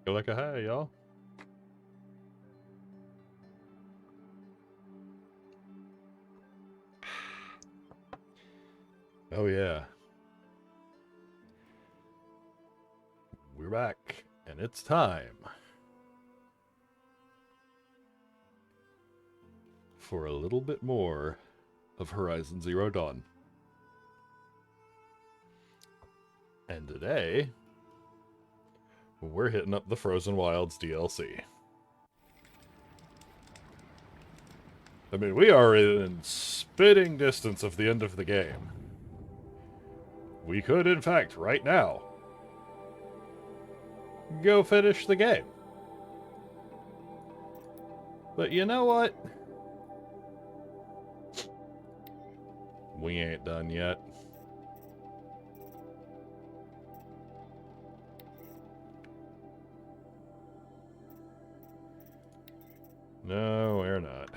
Go like a hi, y'all. Oh yeah. We're back, and it's time for a little bit more of Horizon Zero Dawn. And today, we're hitting up the Frozen Wilds DLC. I mean, we are in spitting distance of the end of the game. We could, in fact, right now, go finish the game. But you know what? We ain't done yet. No, we're not.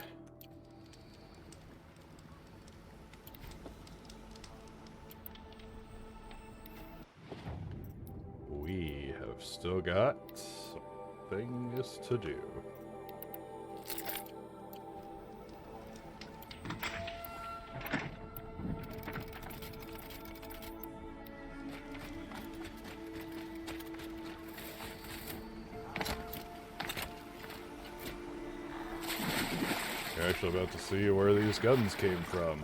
We have still got some things to do. You're actually about to see where these guns came from.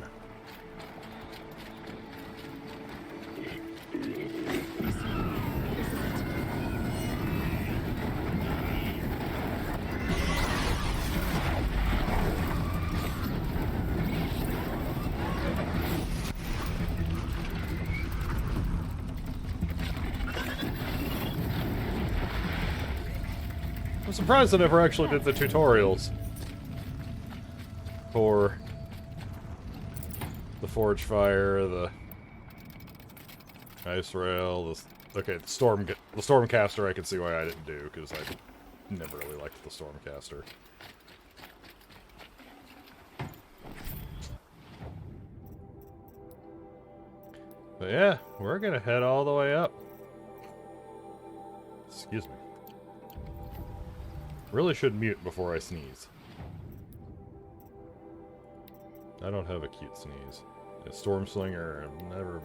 I'm surprised I never actually did the tutorials for the Forge Fire, the Ice Rail, okay, the Stormcaster I can see why I didn't do, because I never really liked the Stormcaster. But yeah, we're gonna head all the way up. Excuse me. Really should mute before I sneeze. I don't have a cute sneeze. A Stormslinger, I've never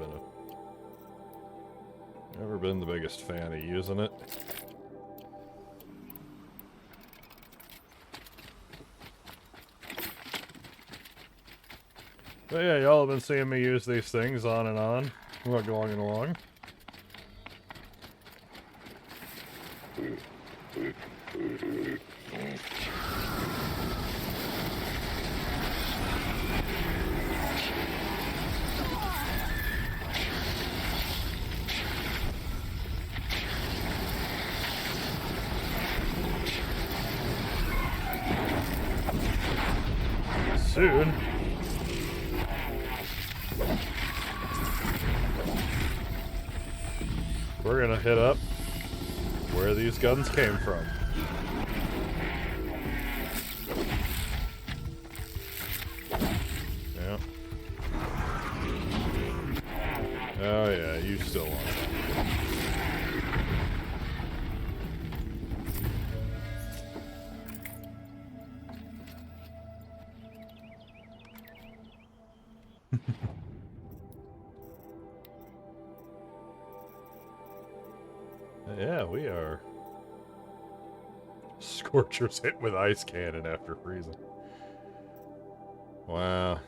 been the biggest fan of using it. But yeah, y'all have been seeing me use these things on and on. Going and along. Soon. We're gonna hit up where these guns came from. Yep. Oh yeah, you still want that. Yeah, we are. Scorchers hit with ice cannon after freezing. Wow.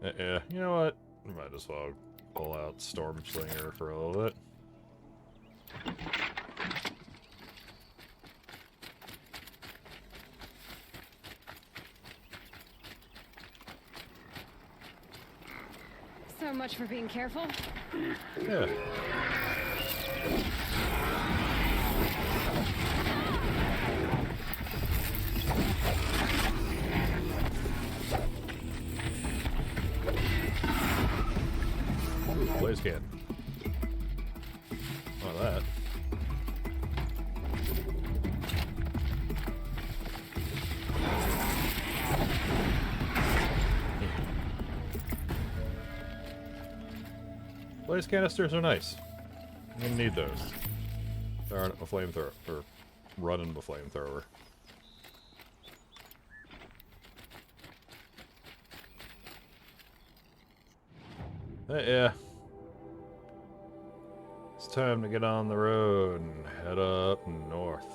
Yeah, you know what? We might as well pull out Stormslinger for a little bit. So much for being careful. Yeah. Ooh, blaze can. Not that. Blaze canisters are nice. I'm gonna need those. Darn a flamethrower. Or running the flamethrower. Yeah. It's time to get on the road and head up north.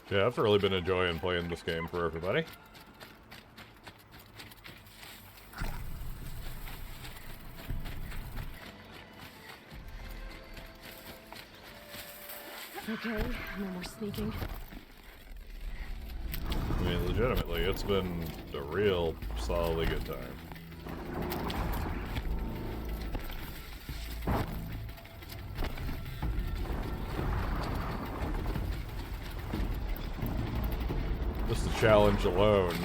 Yeah, I've really been enjoying playing this game for everybody. Okay, no more sneaking. I mean, legitimately, it's been a real solidly good time. Just the challenge alone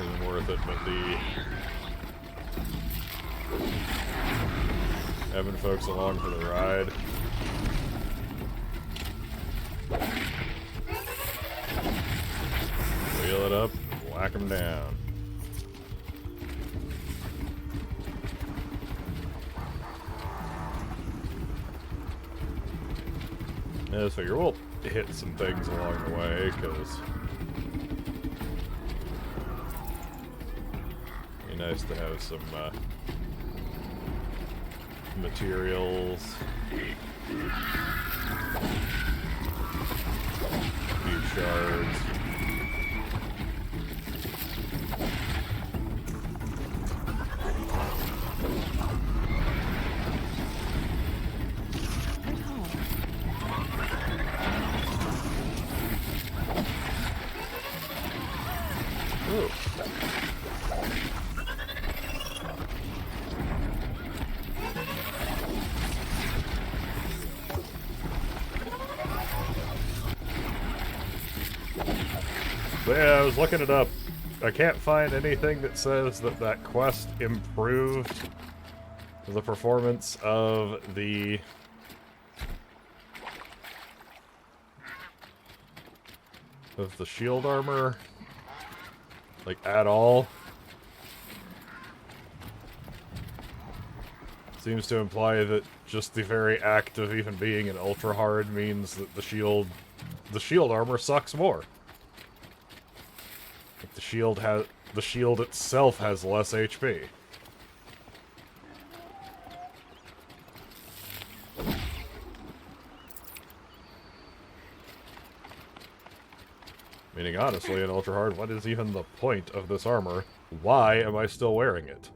isn't worth it, but the having folks along for the ride. Wheel it up, whack them down. Yeah, I figure we'll hit some things along the way, because it'd be nice to have some materials. A few shards. Ooh. So yeah, I was looking it up. I can't find anything that says that that quest improved the performance of the shield armor, like, at all. Seems to imply that just the very act of even being an ultra hard means that the shield armor sucks more. Like the shield itself has less HP. Meaning, honestly, in ultra hard, what is even the point of this armor? Why am I still wearing it?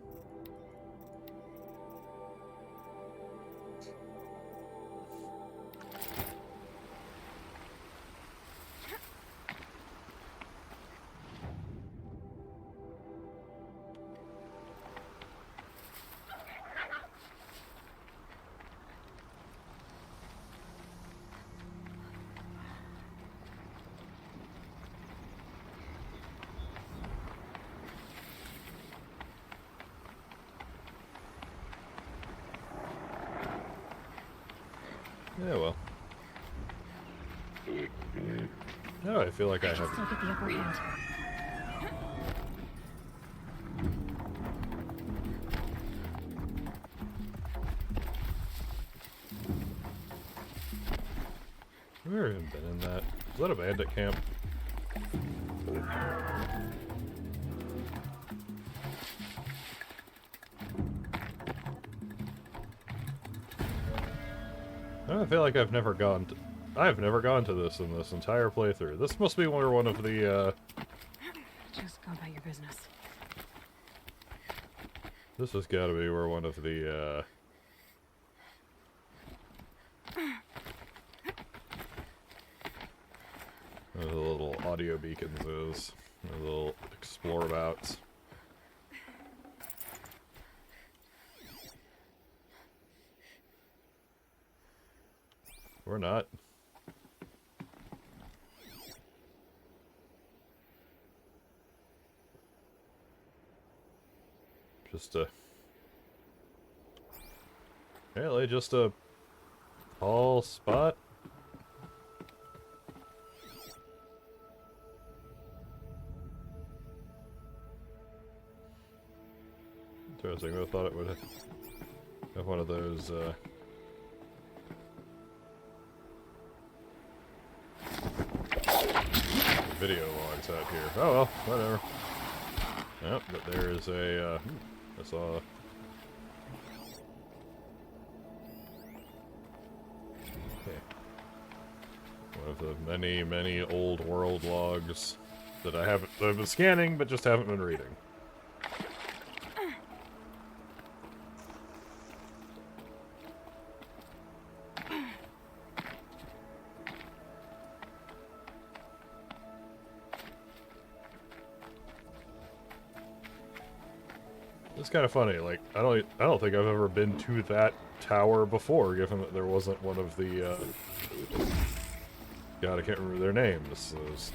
Yeah, well. Oh, I feel like I have... Still get the upper hand. I've never even been in that. Is that a bandit camp? I feel like I've never gone to this in this entire playthrough. This must be where one of the, Just go about your business. This has gotta be where one of the, the little audio beacons is. The little explore abouts. Or not. Just a... Apparently just a tall spot. Interesting. I thought it would have one of those, video logs out here. Oh well, whatever. Yep, but there is a, I saw... Okay. One of the many, many old world logs that I've been scanning, but just haven't been reading. It's kind of funny. Like I don't think I've ever been to that tower before, given that there wasn't one of the. God, I can't remember their names. Those...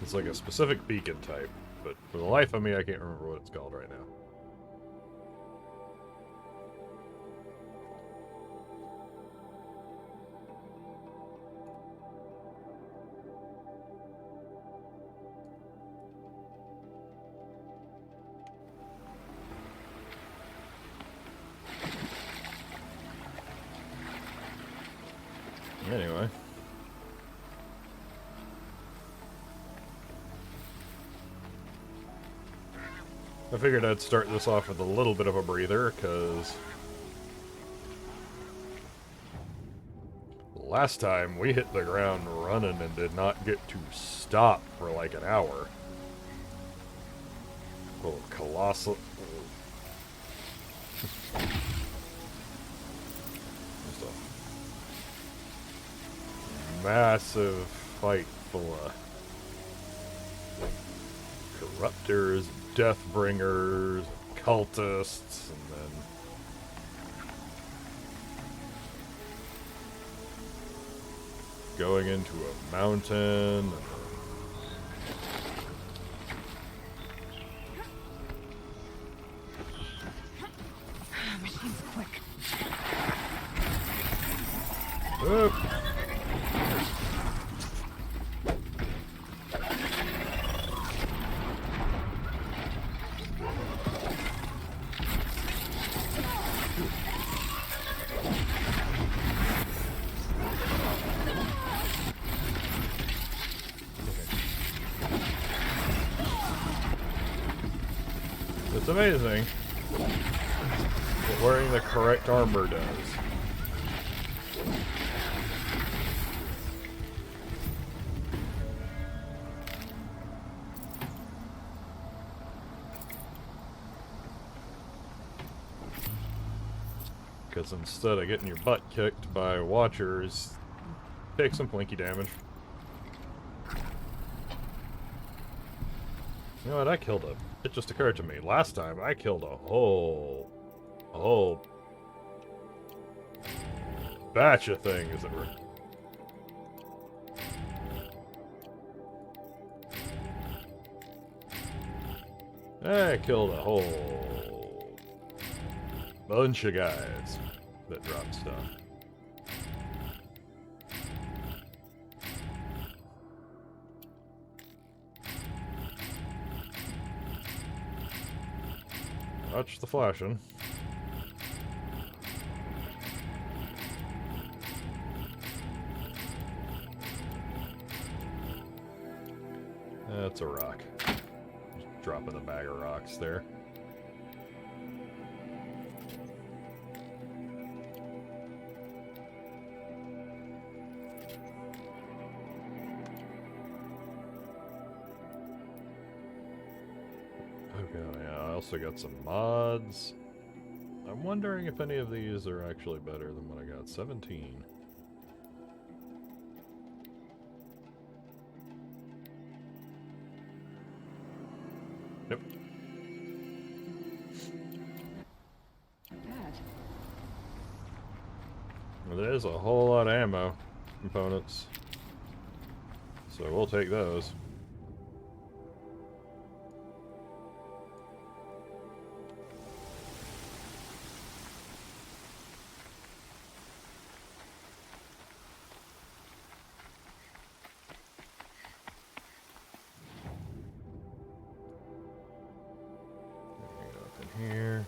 It's like a specific beacon type, but for the life of me, I can't remember what it's called right now. Anyway. I figured I'd start this off with a little bit of a breather, because last time we hit the ground running and did not get to stop for like an hour. Oh, colossal... Just a massive fight full of corruptors, deathbringers, cultists, and then going into a mountain. Machine's quick. Oop. It's amazing what wearing the correct armor does. Because instead of getting your butt kicked by watchers, take some plinky damage. You know what, I killed a... It just occurred to me, last time I killed a whole batch of things that were... I killed a whole bunch of guys that dropped stuff. Watch the flashing. That's a rock. Just dropping a bag of rocks there. Okay, yeah, I also got some mods. I'm wondering if any of these are actually better than what I got. 17. Nope. Dad. Well, there's a whole lot of ammo components. So we'll take those. Up in here.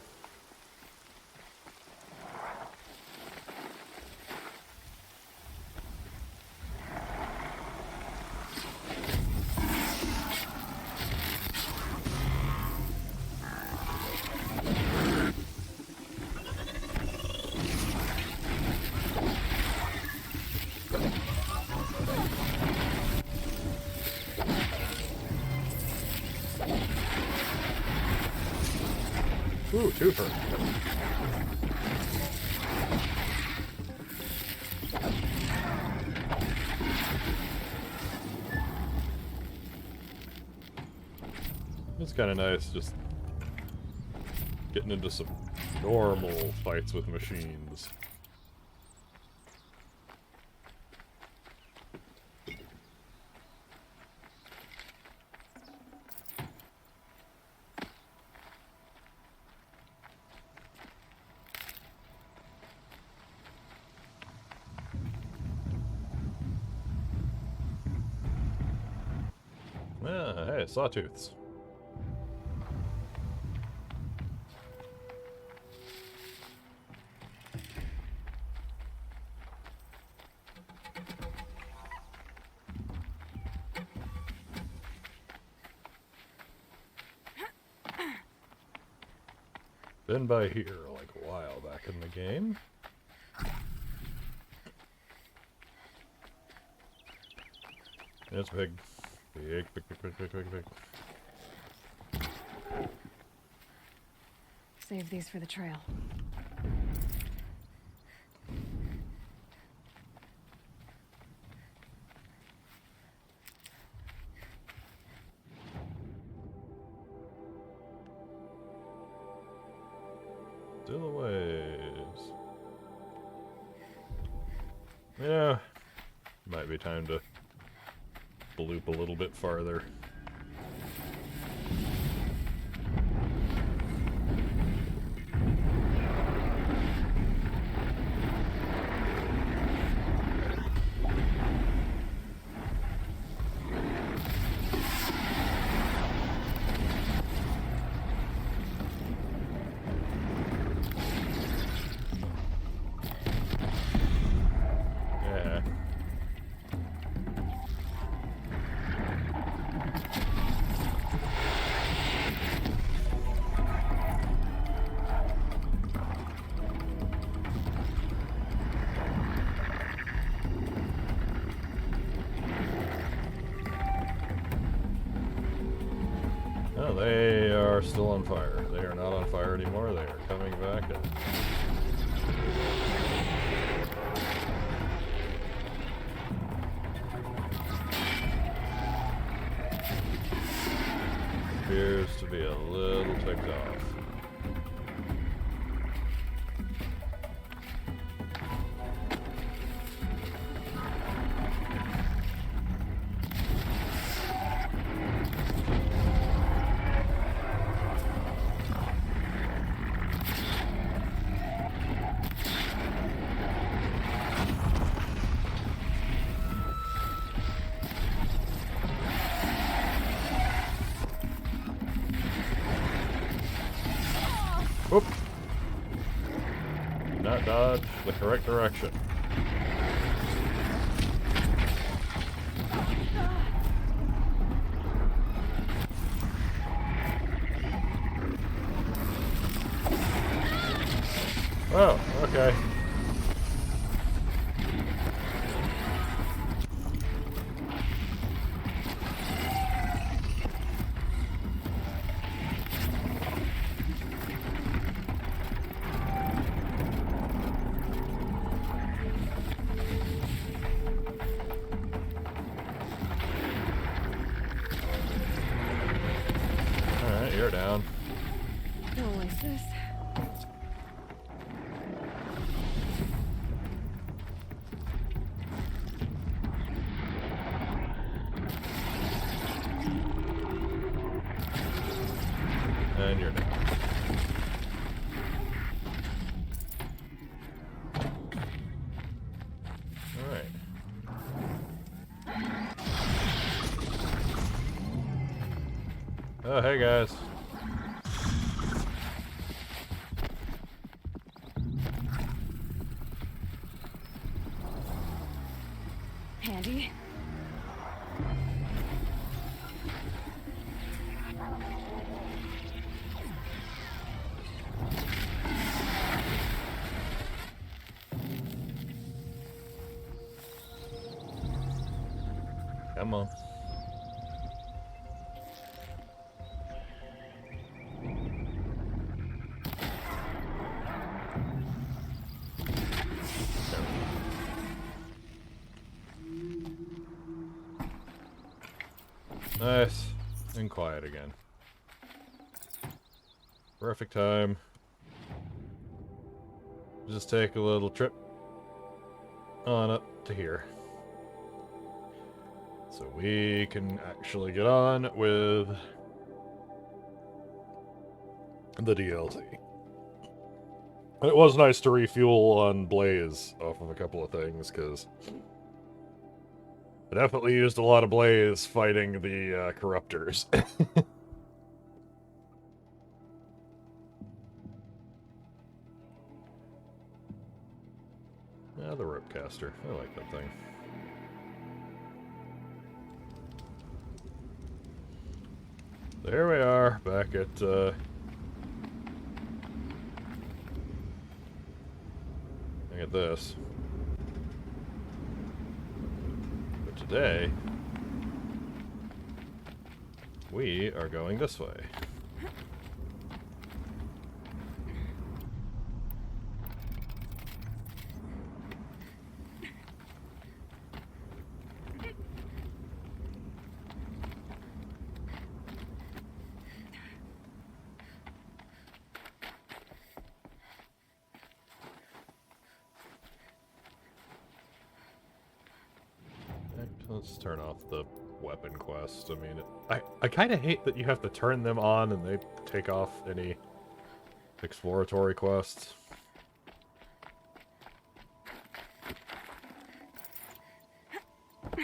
Ooh, twofer. It's kind of nice just getting into some normal fights with machines. Ah, hey, sawtooths. Been by here like a while back in the game. It's big. Big, big, big, big, big, big, big. Save these for the trail. Still a ways. Yeah. Might be time to loop a little bit farther. Yeah. Oh, they are still on fire. They are not on fire anymore. They are coming back. Appears to be a little ticked off. Whoop! Do not dodge the correct direction. Oh, okay. Alright, you're down. No oasis. And you're down. Alright. Oh, hey guys. Handy. Come on. Nice. And quiet again. Perfect time. Just take a little trip on up to here. So we can actually get on with the DLC. It was nice to refuel on Blaze off of a couple of things, because I definitely used a lot of Blaze fighting the Corruptors. Yeah, the rope caster. I like that thing. There we are, back at, look at this. But today, we are going this way. Let's turn off the weapon quest. I mean, I kind of hate that you have to turn them on and they take off any exploratory quests. There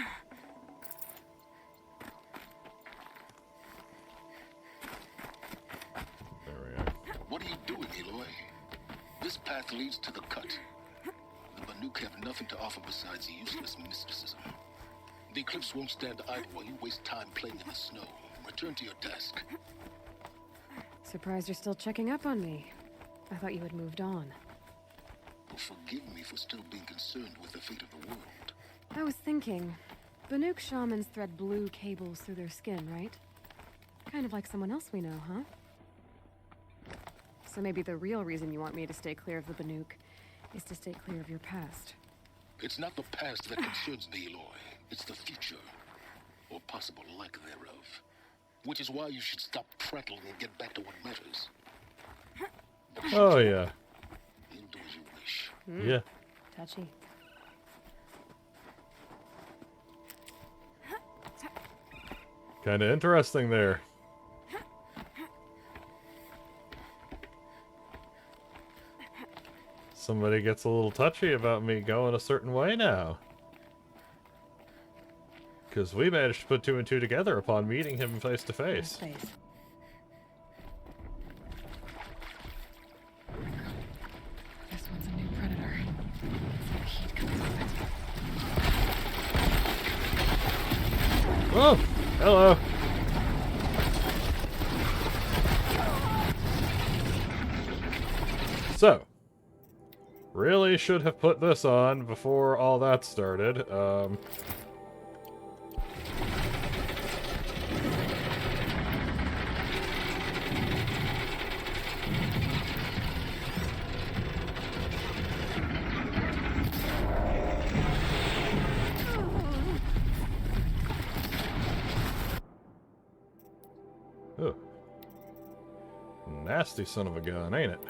we go. What are you doing, Aloy? This path leads to the cut. The Banuk have nothing to offer besides useless mysticism. The Eclipse won't stand idle while you waste time playing in the snow. Return to your desk. Surprised you're still checking up on me. I thought you had moved on. Well, forgive me for still being concerned with the fate of the world. I was thinking, Banuk shamans thread blue cables through their skin, right? Kind of like someone else we know, huh? So maybe the real reason you want me to stay clear of the Banuk is to stay clear of your past. It's not the past that concerns me, Aloy. It's the future, or possible lack thereof. Which is why you should stop prattling and get back to what matters. Oh, yeah. You'll do as you wish. Yeah. Touchy. Kind of interesting there. Somebody gets a little touchy about me going a certain way now. Because we managed to put two and two together upon meeting him face to face. Nice face. This one's a new predator. It's got heat coming off it. Oh! Hello! So, really should have put this on before all that started. Ugh. Nasty son of a gun, ain't it?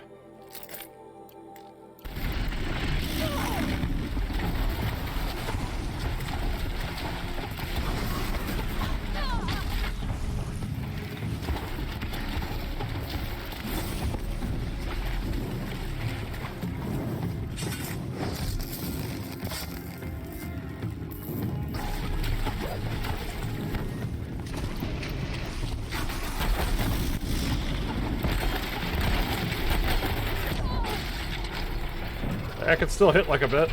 I can still hit like a bitch.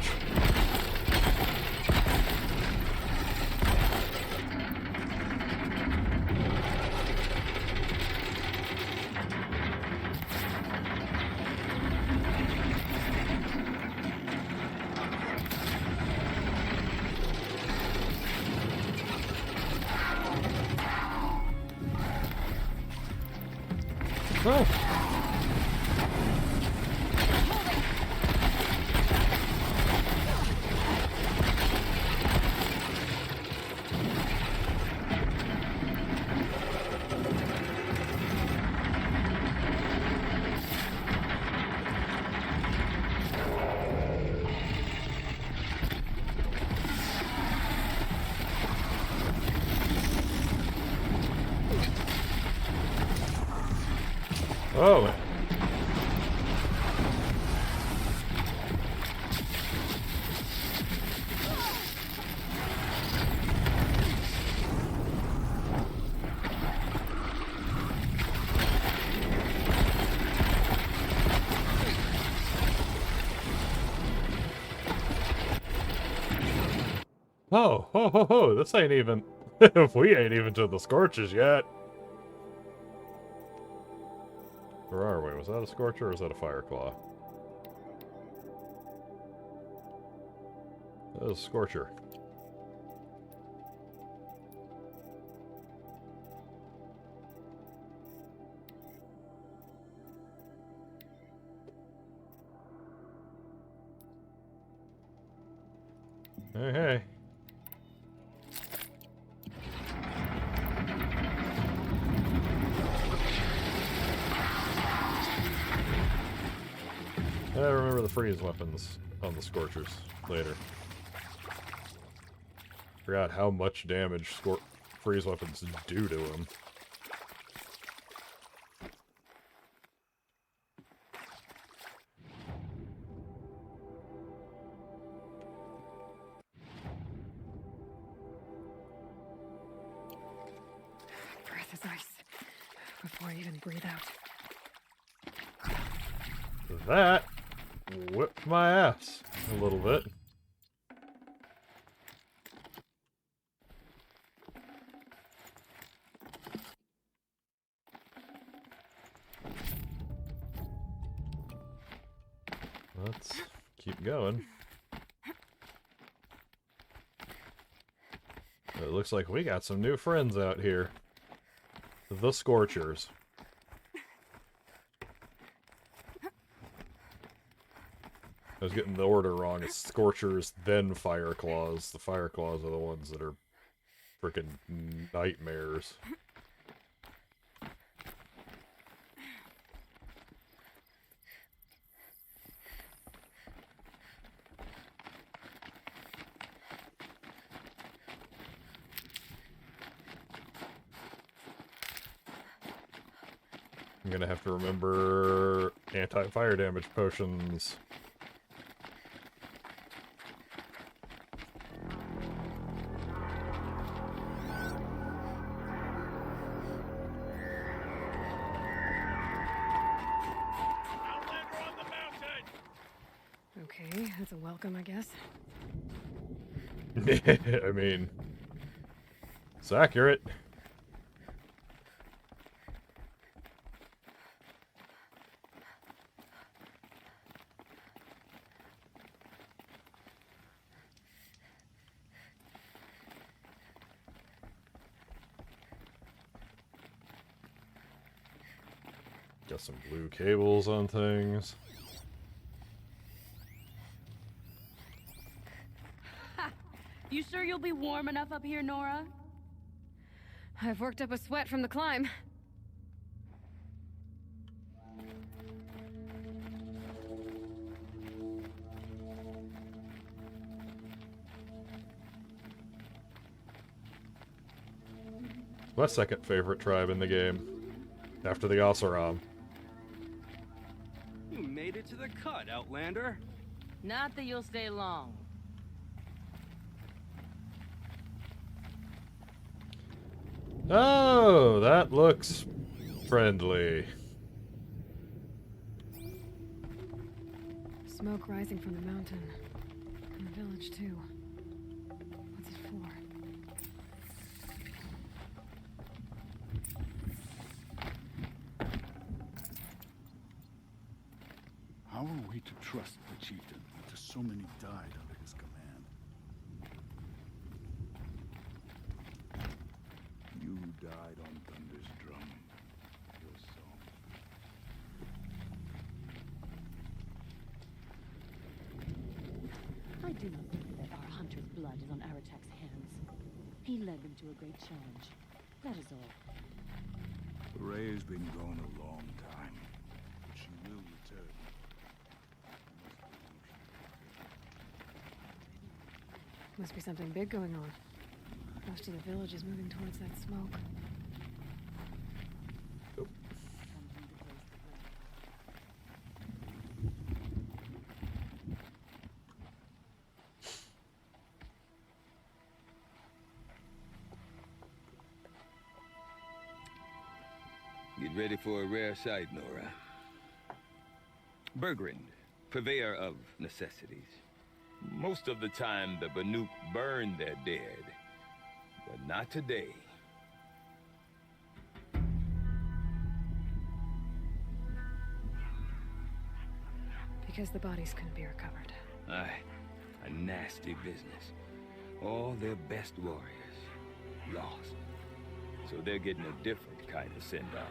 Oh. Oh. Oh, ho, ho, ho, this ain't even... we ain't even to the Scorches yet. Where are we? Was that a Scorcher or is that a Fireclaw? That was a Scorcher. Hey, hey. I remember the freeze weapons on the Scorchers later. Forgot how much damage freeze weapons do to him. Breath is ice. Before I even breathe out. That whipped my ass a little bit. Let's keep going. It looks like we got some new friends out here. The Scorchers. I was getting the order wrong. It's Scorchers, then Fireclaws. The Fireclaws are the ones that are freaking nightmares. I'm gonna have to remember anti-fire damage potions. Okay, that's a welcome, I guess. I mean, it's accurate. Got some blue cables on things. You sure you'll be warm enough up here, Nora? I've worked up a sweat from the climb. My second favorite tribe in the game, after the Oseram. You made it to the cut, Outlander. Not that you'll stay long. Oh, that looks friendly. smoke rising from the mountain. And the village, too. What's it for? How are we to trust the chieftain after so many died under his command? You died on Thunder's drum. Your song. I do not think that our hunter's blood is on Aratak's hands. He led them to a great challenge. That is all. Ray has been gone a long time, but she will return. Must be something big going on. Most of the village is moving towards that smoke. Get ready for a rare sight, Nora. Bergrind, purveyor of necessities. Most of the time, the Banuk burn their dead, but not today. Because the bodies couldn't be recovered. Aye, a nasty business. All their best warriors lost. So they're getting a different kind of send-off.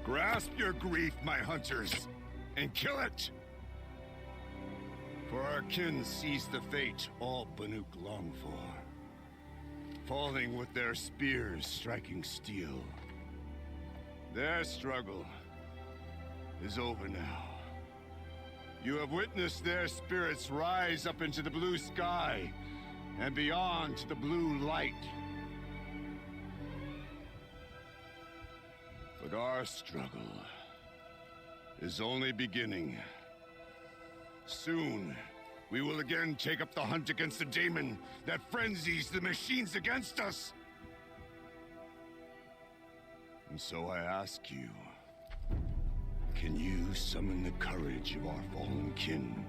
Grasp your grief, my hunters, and kill it! For our kin sees the fate all Banuk long for. Falling with their spears striking steel. Their struggle is over now. You have witnessed their spirits rise up into the blue sky and beyond to the blue light. But our struggle is only beginning. Soon, we will again take up the hunt against the daemon that frenzies the machines against us. And so I ask you, can you summon the courage of our fallen kin?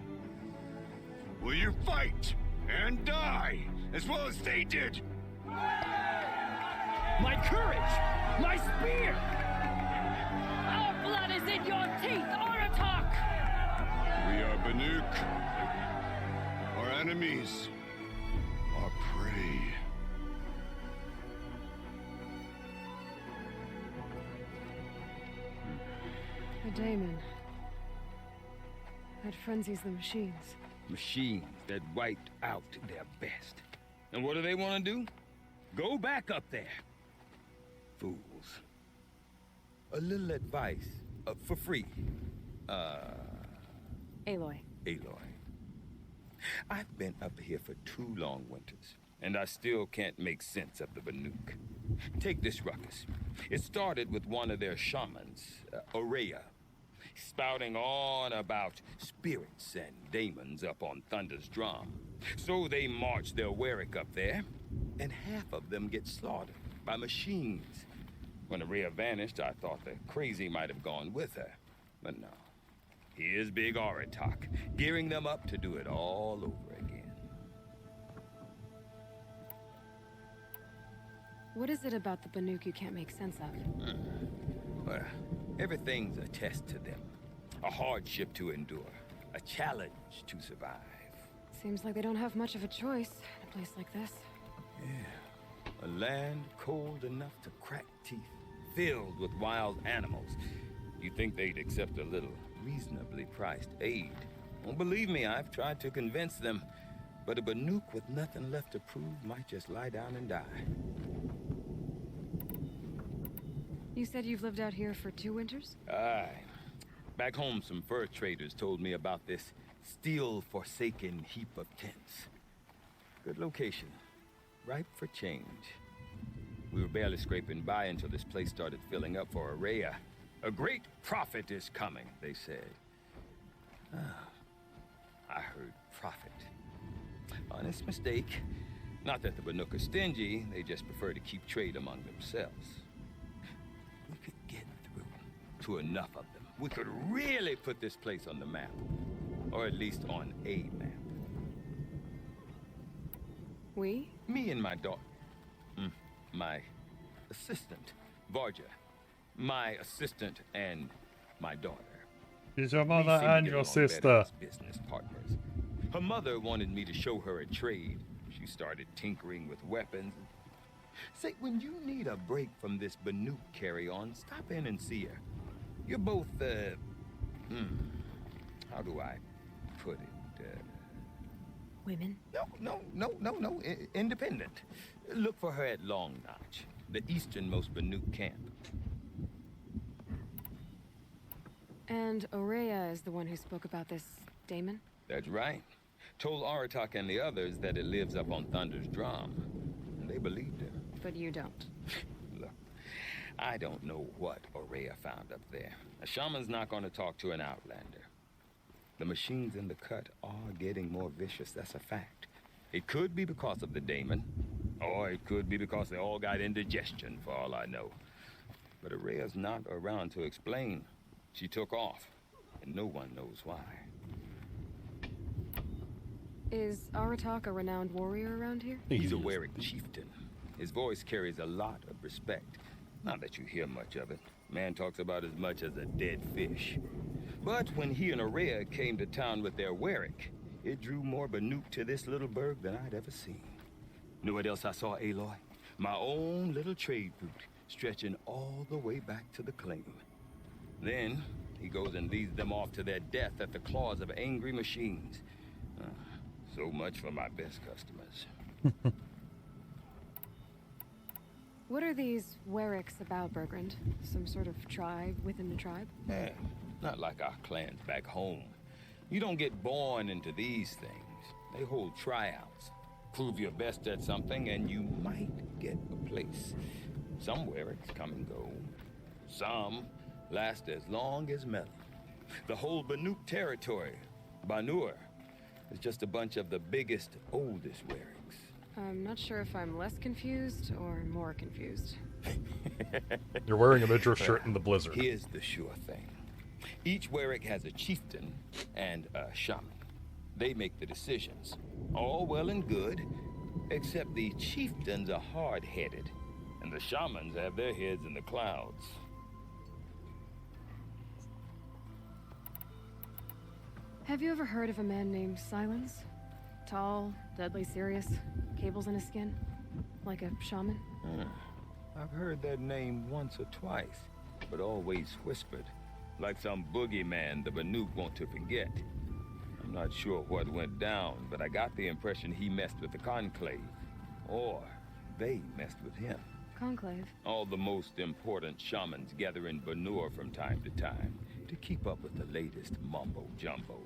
Will you fight and die as well as they did? My courage! My spear! Our blood is in your teeth, Aratak! We are Banuk. Our enemies are prey. A daemon. That frenzies the machines. Machines that wiped out their best. And what do they want to do? Go back up there. Fools. A little advice, for free. Aloy. Aloy. I've been up here for 2 long winters, and I still can't make sense of the Banuk. Take this ruckus. It started with one of their shamans, Aurea, spouting on about spirits and daemons up on Thunder's drum. So they march their Warwick up there, and half of them get slaughtered. by machines. When Araya vanished, I thought the crazy might have gone with her. But no. Here's Big Aratak, gearing them up to do it all over again. What is it about the Banuk you can't make sense of? Well, everything's a test to them. A hardship to endure. A challenge to survive. Seems like they don't have much of a choice in a place like this. Yeah. A land cold enough to crack teeth, filled with wild animals. You'd think they'd accept a little reasonably priced aid. Well, believe me, I've tried to convince them. But a Banuk with nothing left to prove might just lie down and die. You said you've lived out here for 2 winters? Aye. Back home, some fur traders told me about this still-forsaken heap of tents. Good location. Ripe for change. We were barely scraping by until this place started filling up for Araya. A great prophet is coming, they said. Ah, I heard prophet. Honest mistake. Not that the Banuk are stingy, they just prefer to keep trade among themselves. We could get through to enough of them. We could really put this place on the map. Or at least on a map. We? Me and my daughter. My assistant, Varja. My assistant and my daughter. She's your We mother seem to and get your along better sister. as business partners. Her mother wanted me to show her a trade. She started tinkering with weapons. Say, when you need a break from this Banuk carry-on, stop in and see her. You're both, how do I put it? Women? No. Independent. Look for her at Long Notch, the easternmost Banuk camp. And Araya is the one who spoke about this Damon? That's right. Told Aratak and the others that it lives up on Thunder's drum. And they believed him. But you don't. Look, I don't know what Araya found up there. A shaman's not going to talk to an outlander. The machines in the cut are getting more vicious, that's a fact. It could be because of the Damon, or it could be because they all got indigestion, for all I know. But Araya's not around to explain. She took off, and no one knows why. Is Aratak a renowned warrior around here? He's a Werik chieftain. His voice carries a lot of respect. Not that you hear much of it. Man talks about as much as a dead fish. But when he and Araya came to town with their Werik, it drew more Banuk to this little burg than I'd ever seen. Know what else I saw, Aloy? My own little trade route, stretching all the way back to the claim. Then, he goes and leads them off to their death at the claws of angry machines. So much for my best customers. What are these Weriks about, Bergrand? Some sort of tribe within the tribe? Yeah, not like our clans back home. You don't get born into these things. They hold tryouts. Prove your best at something and you might get a place. Some Weriks come and go. Some last as long as metal. The whole Banuk territory, Banur, is just a bunch of the biggest, oldest Weriks. I'm not sure if I'm less confused or more confused. You're wearing a Midra shirt in the blizzard. Here's the sure thing. Each Werik has a chieftain and a shaman. They make the decisions. All well and good, except the chieftains are hard-headed, and the shamans have their heads in the clouds. Have you ever heard of a man named Silence? Tall, deadly serious, cables in his skin? Like a shaman? I've heard that name once or twice, but always whispered. Like some boogeyman the Banuk want to forget. I'm not sure what went down, but I got the impression he messed with the Conclave. Or they messed with him. Conclave? All the most important shamans gather in Banur from time to time to keep up with the latest mumbo-jumbo.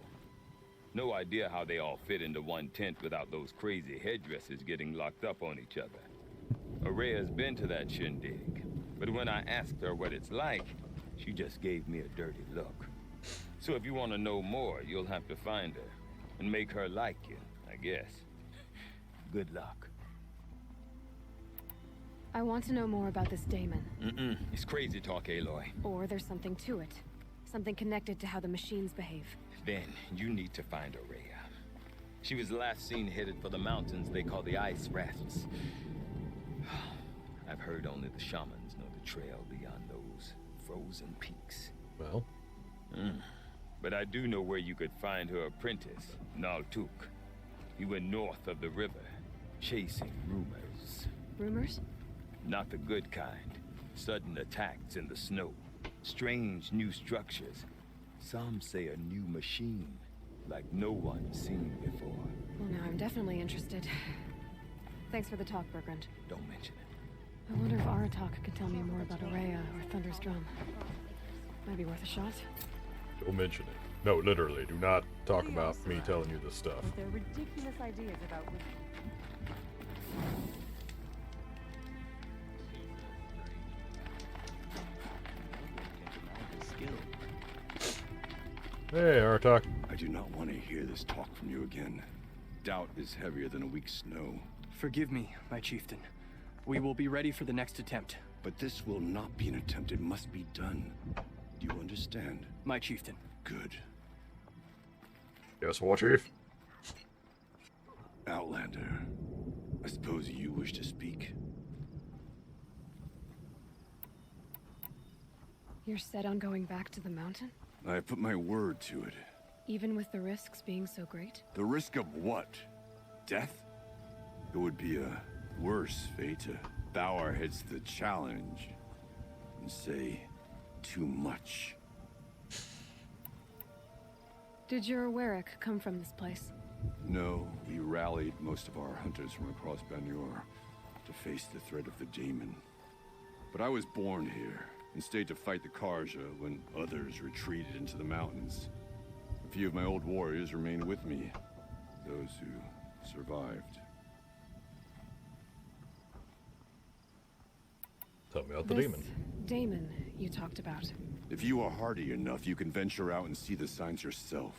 No idea how they all fit into one tent without those crazy headdresses getting locked up on each other. Araya's been to that shindig, but when I asked her what it's like, she just gave me a dirty look. So if you want to know more, you'll have to find her and make her like you, I guess. Good luck. I want to know more about this Damon. It's crazy talk, Aloy. Or there's something to it. Something connected to how the machines behave. Then you need to find Aurea. She was last seen headed for the mountains they call the Ice Rafts. I've heard only the shamans know the trail beyond those frozen peaks. Well, But I do know where you could find her apprentice, Naltuk. He went north of the river, chasing rumors. Rumors? Not the good kind. Sudden attacks in the snow. Strange new structures. Some say a new machine, like no one's seen before. Well, now I'm definitely interested. Thanks for the talk, Bergrand. Don't mention it. I wonder if Aratak could tell me more about Aurea or Thunder's Drum. Might be worth a shot. don't mention it. No, literally, do not talk about me telling you this stuff. With their ridiculous ideas about women. Hey, Artak. I do not want to hear this talk from you again. Doubt is heavier than a week's snow. Forgive me, my chieftain. We will be ready for the next attempt. But this will not be an attempt. It must be done. Do you understand? My chieftain. Good. Yes, War Chief? Outlander, I suppose you wish to speak? You're set on going back to the mountain? I have put my word to it. Even with the risks being so great? The risk of what? Death? It would be a worse fate to bow our heads to the challenge and say too much. Did your Warwick come from this place? No, we rallied most of our hunters from across Banur to face the threat of the Daemon. But I was born here and stayed to fight the Karja when others retreated into the mountains. A few of my old warriors remained with me, those who survived. Tell me about the This demon. Damon you talked about. If you are hardy enough, you can venture out and see the signs yourself.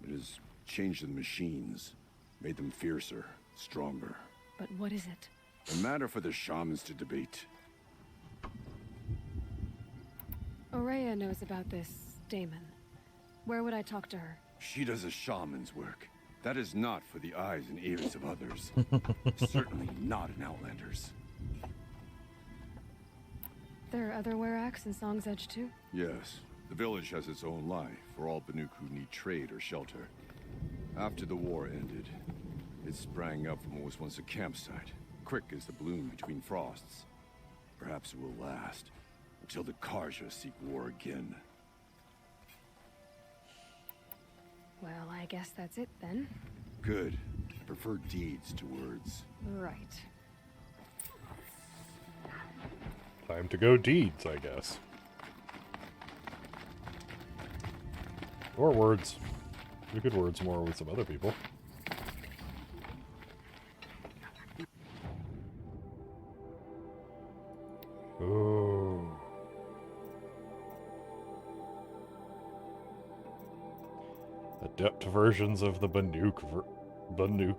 It has changed the machines, made them fiercer, stronger. But what is it? A matter for the shamans to debate. Aurea knows about this Damon. Where would I talk to her? She does a shaman's work. That is not for the eyes and ears of others. Certainly not an Outlander's. There are other Weraks in Song's Edge too? Yes, the village has its own life for all Banuk who need trade or shelter. After the war ended, it sprang up from what was once a campsite, quick as the bloom between frosts. Perhaps it will last until the Karja seek war again. Well, I guess that's it then. Good. I prefer deeds to words. Right. Time to go deeds, I guess. Or words. We could words more with some other people. Ooh. Adept versions of the Banuk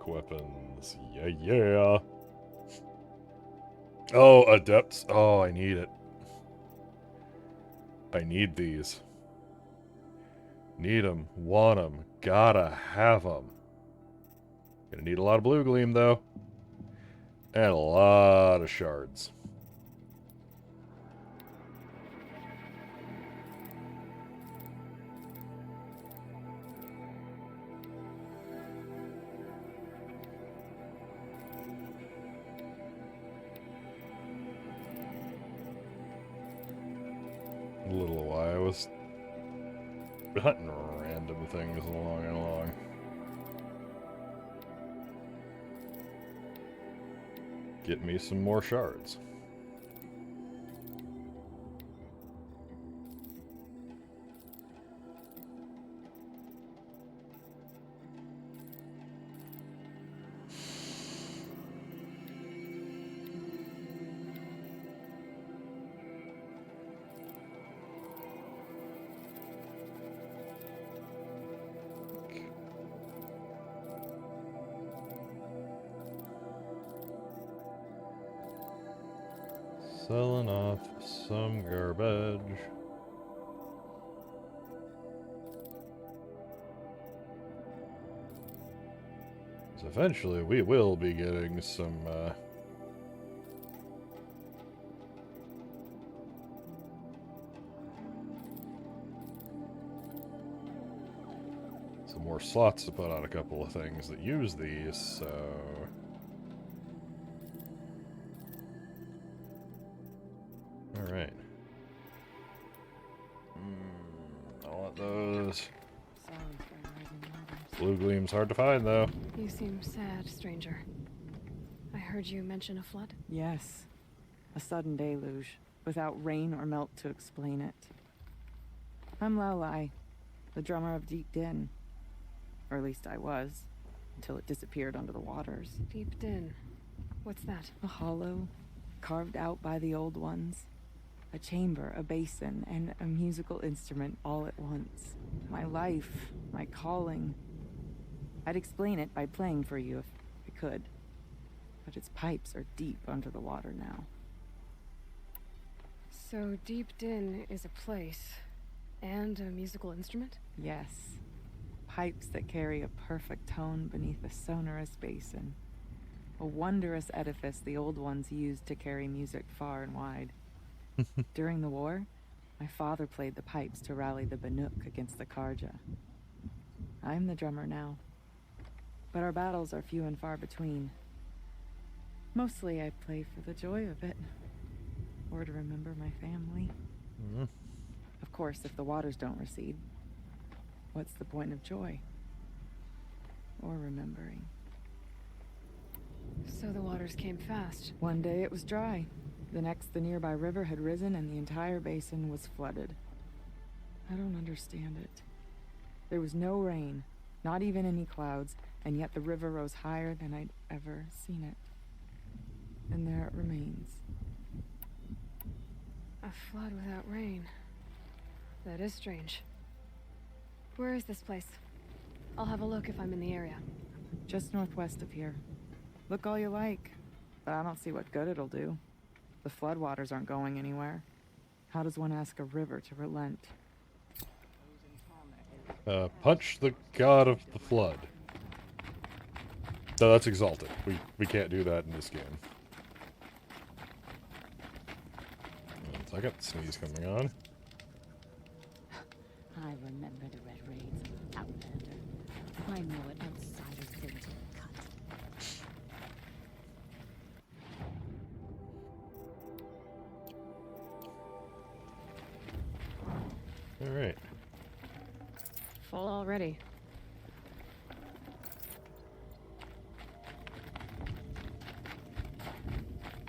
weapons. Yeah, yeah. Oh, adepts. Oh, I need it. I need these. Need them. Want them. Gotta have them. Gonna need a lot of blue gleam, though. And a lot of shards. A little while I was hunting random things along and along. Get me some more shards. Selling off some garbage. 'Cause eventually we will be getting some more slots to put on a couple of things that use these, so... Alright. I want those. Blue gleam's hard to find, though. You seem sad, stranger. I heard you mention a flood. Yes. A sudden deluge, without rain or melt to explain it. I'm Laolai, the drummer of Deep Din. Or at least I was, until it disappeared under the waters. Deep Din. What's that? A hollow, carved out by the old ones. A chamber, a basin, and a musical instrument all at once. My life, my calling. I'd explain it by playing for you if I could. But its pipes are deep under the water now. So Deep Din is a place and a musical instrument? Yes. Pipes that carry a perfect tone beneath a sonorous basin. A wondrous edifice the old ones used to carry music far and wide. During the war, my father played the pipes to rally the Banuk against the Karja. I'm the drummer now. But our battles are few and far between. Mostly I play for the joy of it. Or to remember my family. Mm-hmm. Of course, if the waters don't recede, what's the point of joy? Or remembering? So the waters came fast. One day it was dry. The next, the nearby river had risen and the entire basin was flooded. I don't understand it. There was no rain, not even any clouds, and yet the river rose higher than I'd ever seen it. And there it remains. A flood without rain. That is strange. Where is this place? I'll have a look if I'm in the area. Just northwest of here. Look all you like, but I don't see what good it'll do. The floodwaters aren't going anywhere. How does one ask a river to relent? Punch the god of the flood. No, that's exalted. We can't do that in this game. I got the sneeze coming on. I remember the Red Raids, Outlander. I know what outsiders bring to the cut. Alright. Full already.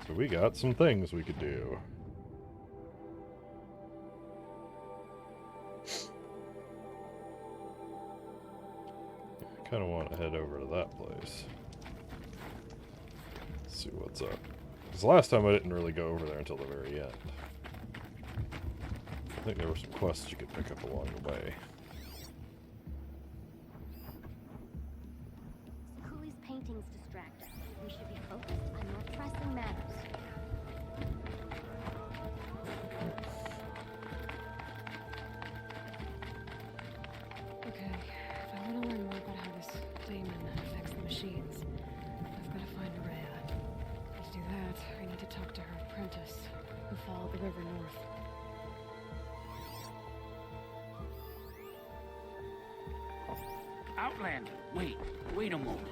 So we got some things we could do. I kind of want to head over to that place. See what's up. Because last time I didn't really go over there until the very end. I think there were some quests you could pick up along the way. Cooley's paintings distract us. We should be focused on more pressing matters. Okay, if I want to learn more about how this daemon affects the machines, I've got to find Rhea. To do that, I need to talk to her apprentice, who followed the river north. Outlander, wait a moment.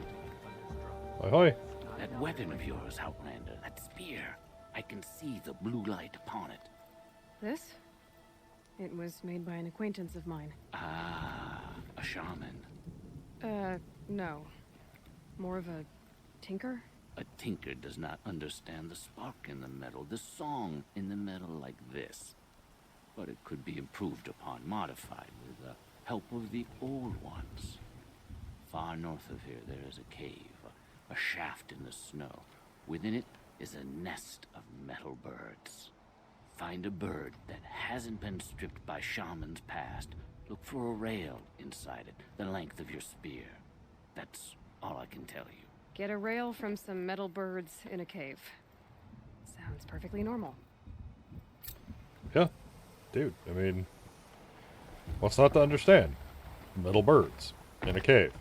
Ahoy! That weapon of yours, Outlander, that spear. I can see the blue light upon it. This? It was made by an acquaintance of mine. Ah, a shaman. No. More of a tinker? A tinker does not understand the spark in the metal, the song in the metal like this. But it could be improved upon, modified with the help of the old ones. Far north of here, there is a cave, a shaft in the snow. Within it is a nest of metal birds. Find a bird that hasn't been stripped by shamans past. Look for a rail inside it, the length of your spear. That's all I can tell you. Get a rail from some metal birds in a cave. Sounds perfectly normal. Yeah, dude, I mean, what's not to understand? Metal birds in a cave.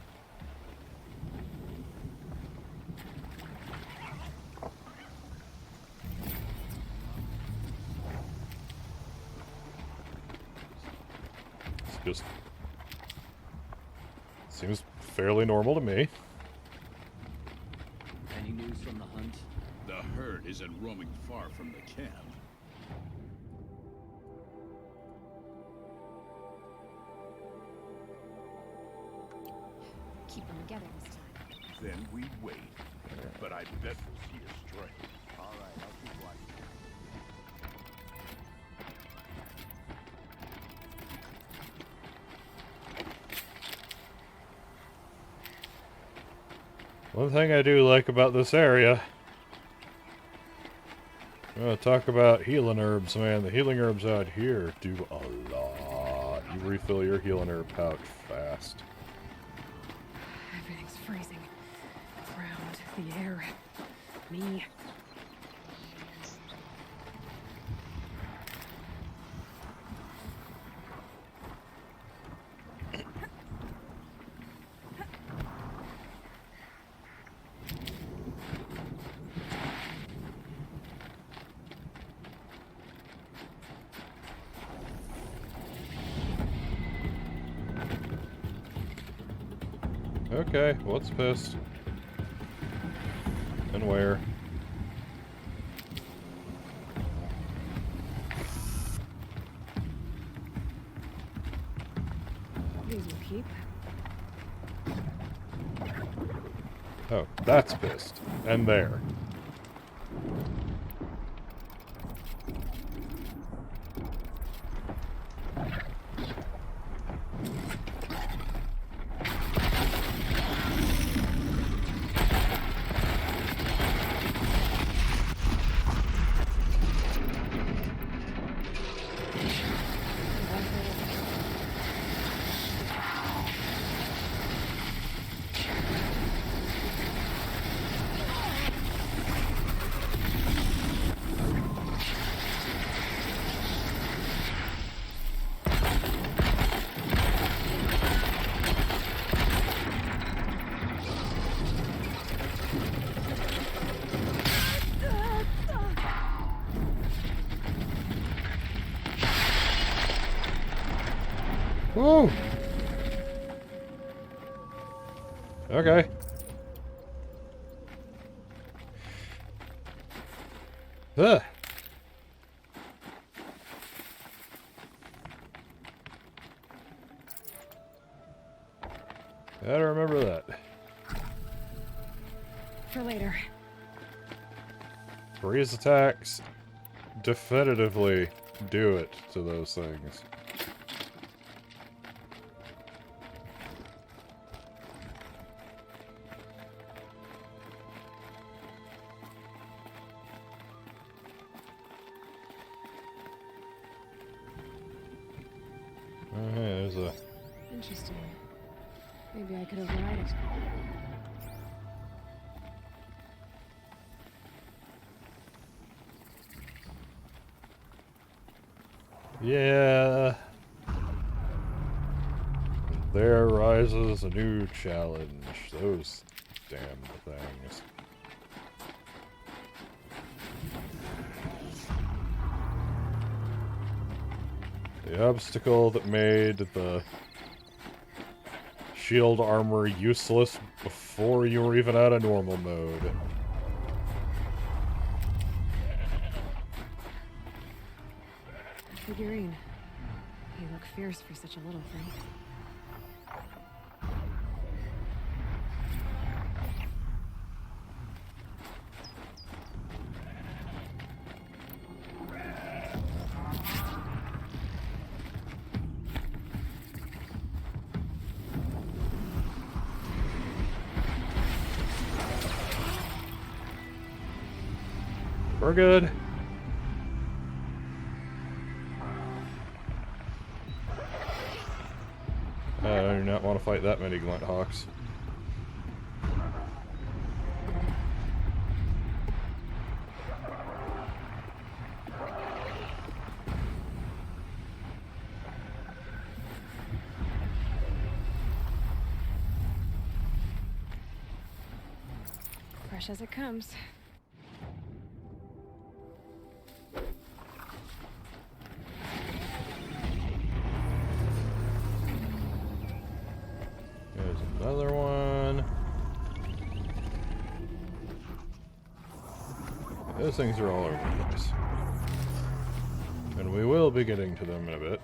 It's just seems fairly normal to me. Any news from the hunt? The herd isn't roaming far from the camp. Keep them together this time. Then we wait. But I bet we'll see a stray. All right, I'll keep watching. One thing I do like about this area, I'm gonna talk about healing herbs, man. The healing herbs out here do a lot. You refill your healing herb pouch fast. Everything's freezing. The ground, the air, me. Okay, what's pissed? And where? These will keep. Oh, that's pissed. And there. Woo! Okay. Ugh. Gotta remember that. For later. Freeze attacks definitively do it to those things. There's a... Interesting. Maybe I could override it. Yeah. There rises a new challenge. Those damn things. The obstacle that made the shield armor useless before you were even out of normal mode. Figurine. You look fierce for such a little thing. We're good. I do not want to fight that many Glint Hawks. Fresh as it comes. There's another one. Those things are all over the place. And we will be getting to them in a bit.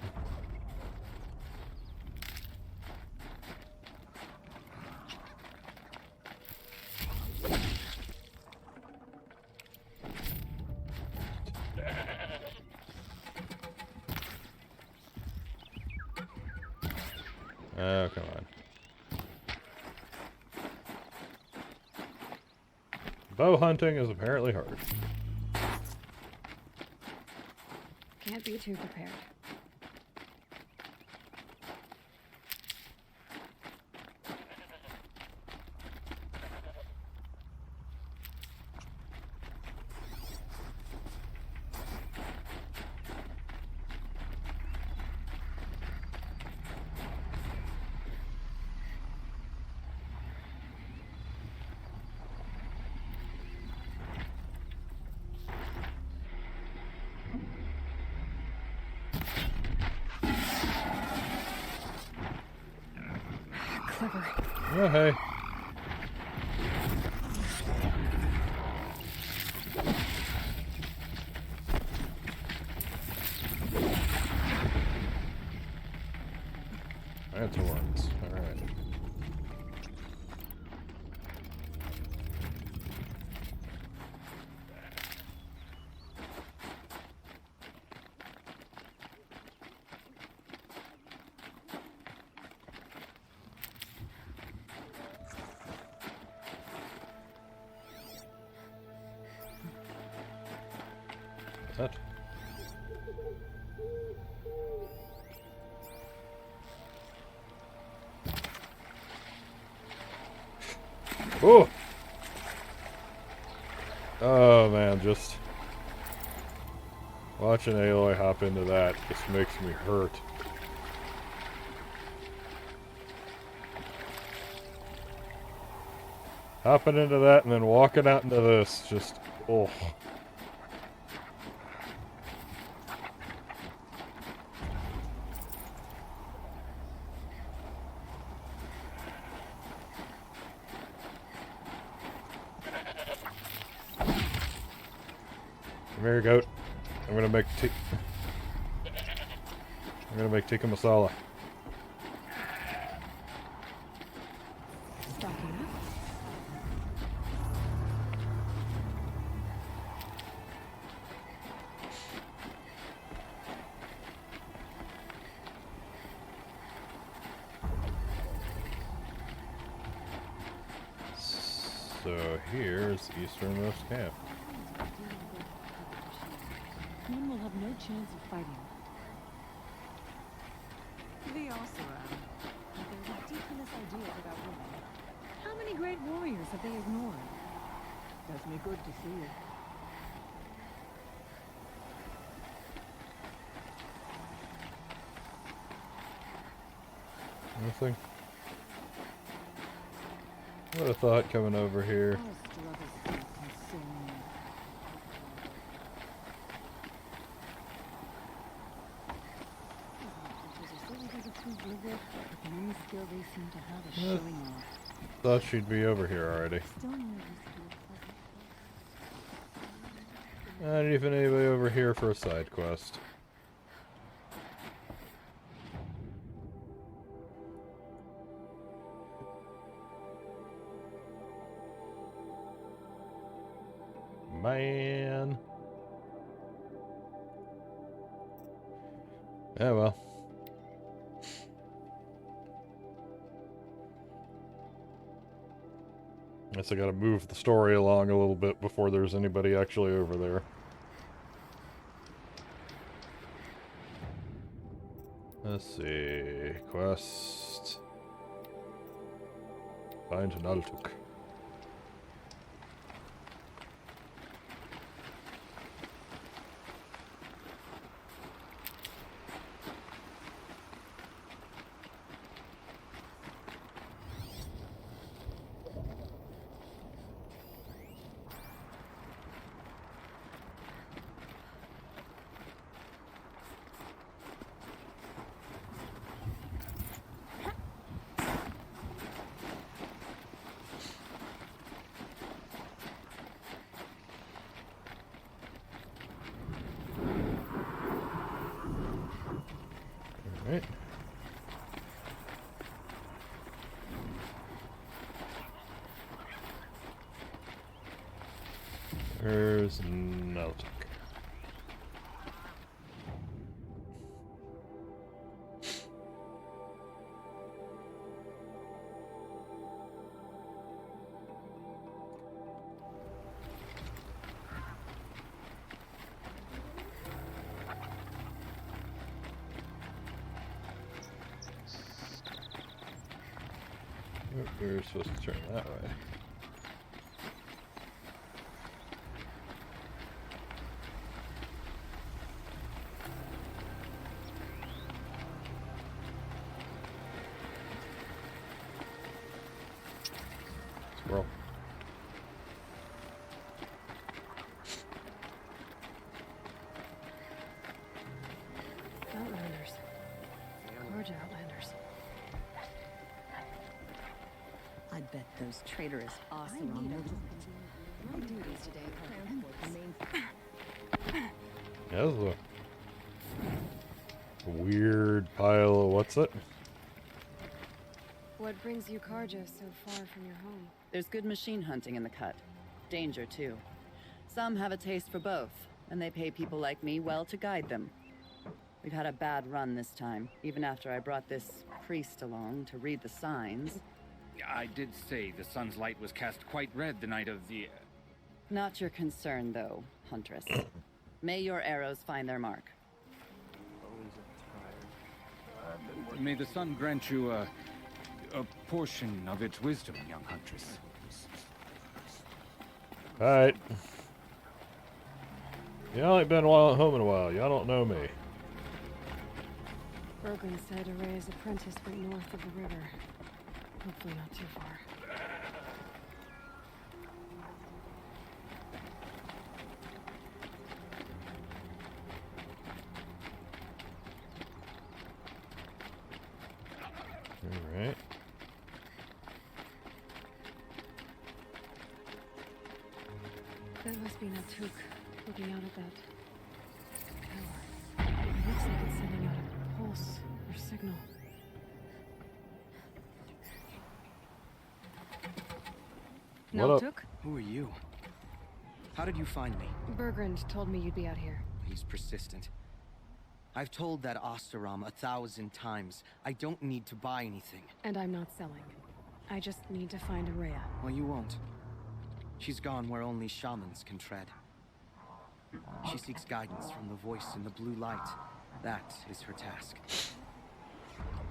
Oh, come on. Bow hunting is apparently hard. Can't be too prepared. Clever. Oh, hey. That's horns. Alright. That. Oh! Oh man, just watching Aloy hop into that just makes me hurt. Hopping into that and then walking out into this, just, oh. Come here, goat. I'm gonna make tikka masala. Stocking up. So here's the easternmost camp. Men will have no chance of fighting. The Oseram. Their ridiculous ideas about women. How many great warriors have they ignored? Does me good to see it. Nothing. What a thought coming over here. Our struggles still consume me. But the only skill they seem to have is Yeah. showing off. Thought she'd be over here already. Still know this to be a pleasant Not even anybody over here for a side quest. Man. Yeah, well. Guess I gotta move the story along a little bit before there's anybody actually over there. Let's see. Quest. Find Naltuk. Alright. There's Naltuk. We're supposed to turn that way. Squirrel. Outlanders. Large Outlanders. I bet those traitorous Oseram will just... My duties today Yeah, this is a weird pile of what's it? What brings you Karja so far from your home? There's good machine hunting in the cut. Danger, too. Some have a taste for both, and they pay people like me well to guide them. We've had a bad run this time, even after I brought this priest along to read the signs. I did say the sun's light was cast quite red the night of the... Not your concern, though, Huntress. May your arrows find their mark. May the sun grant you a portion of its wisdom, young Huntress. Alright. Y'all ain't been home in a while. Y'all don't know me. Bergren said Araya's apprentice went north of the river. Hopefully not too far. Alright. That must be Naltuk looking out at that tower. It looks like it's sending out a pulse or signal. What Naltuk? Who are you? How did you find me? Bergrand told me you'd be out here. He's persistent. I've told that Oseram 1,000 times. I don't need to buy anything. And I'm not selling. I just need to find Araya. Well, you won't. She's gone where only shamans can tread. She seeks guidance from the voice in the blue light. That is her task.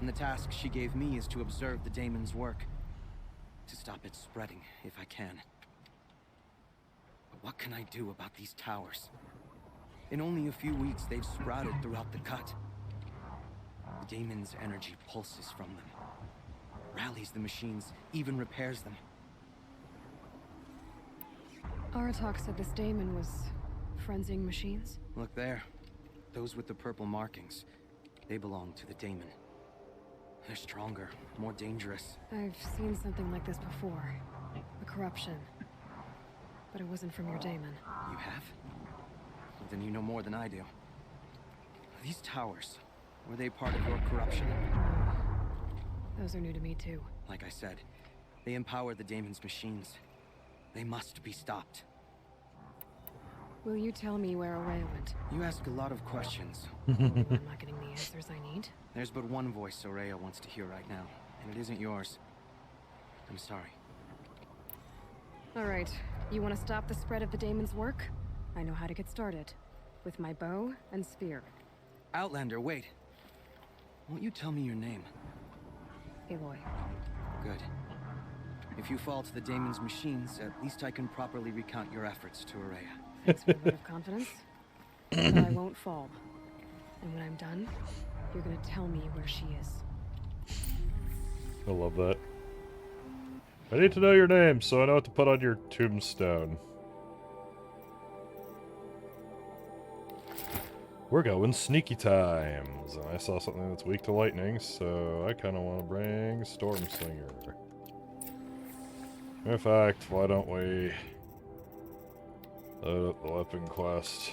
And the task she gave me is to observe the daemon's work. To stop it spreading, if I can. But what can I do about these towers? In only a few weeks, they've sprouted throughout the cut. The daemon's energy pulses from them. Rallies the machines, even repairs them. Aratak said this daemon was frenzying machines. Look there. Those with the purple markings. They belong to the daemon. They're stronger, more dangerous. I've seen something like this before. A corruption. But it wasn't from your daemon. You have? Well, then you know more than I do. These towers, were they part of your corruption? Those are new to me too. Like I said, they empower the daemon's machines. They must be stopped. Will you tell me where Araya went? You ask a lot of questions. I'm not getting the answers I need. There's but one voice Araya wants to hear right now, and it isn't yours. I'm sorry. All right, you want to stop the spread of the daemon's work? I know how to get started. With my bow and spear. Outlander, wait. Won't you tell me your name? Aloy. Good. If you fall to the daemon's machines, at least I can properly recount your efforts to Araya. Thanks for the vote of confidence. But I won't fall. And when I'm done, you're gonna tell me where she is. I love that. I need to know your name so I know what to put on your tombstone. We're going sneaky times. And I saw something that's weak to lightning, so I kind of want to bring Stormslinger. In fact, why don't we load up the weapon quest?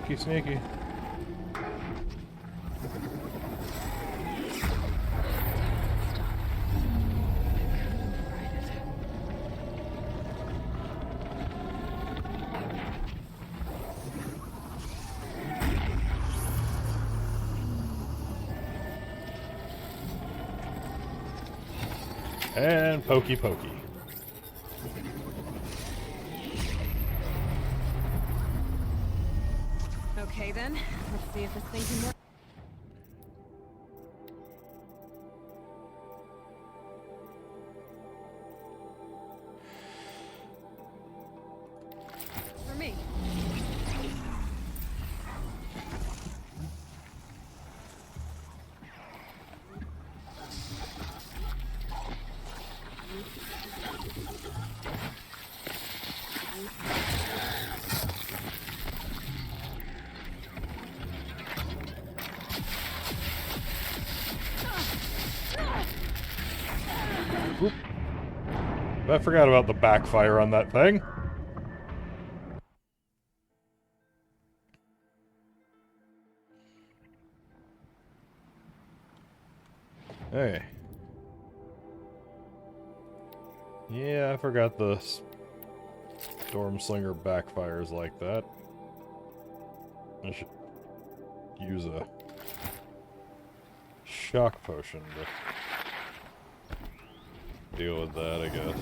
Sneaky, sneaky. And pokey pokey. Okay then, let's see if this thing can work. For me. Oop. I forgot about the backfire on that thing. Hey. Yeah, I forgot the Stormslinger backfires like that. I should use a shock potion to deal with that, I guess.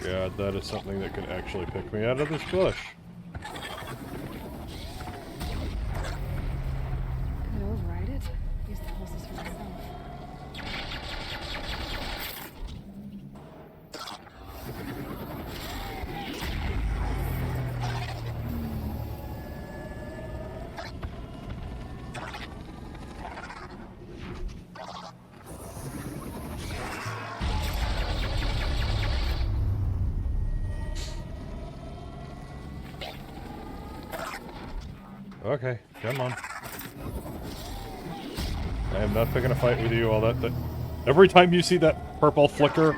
God, that is something that could actually pick me out of this bush. Could override it. Use the pulses for myself. Okay, come on. I am not picking a fight with you, all that. Every time you see that purple flicker,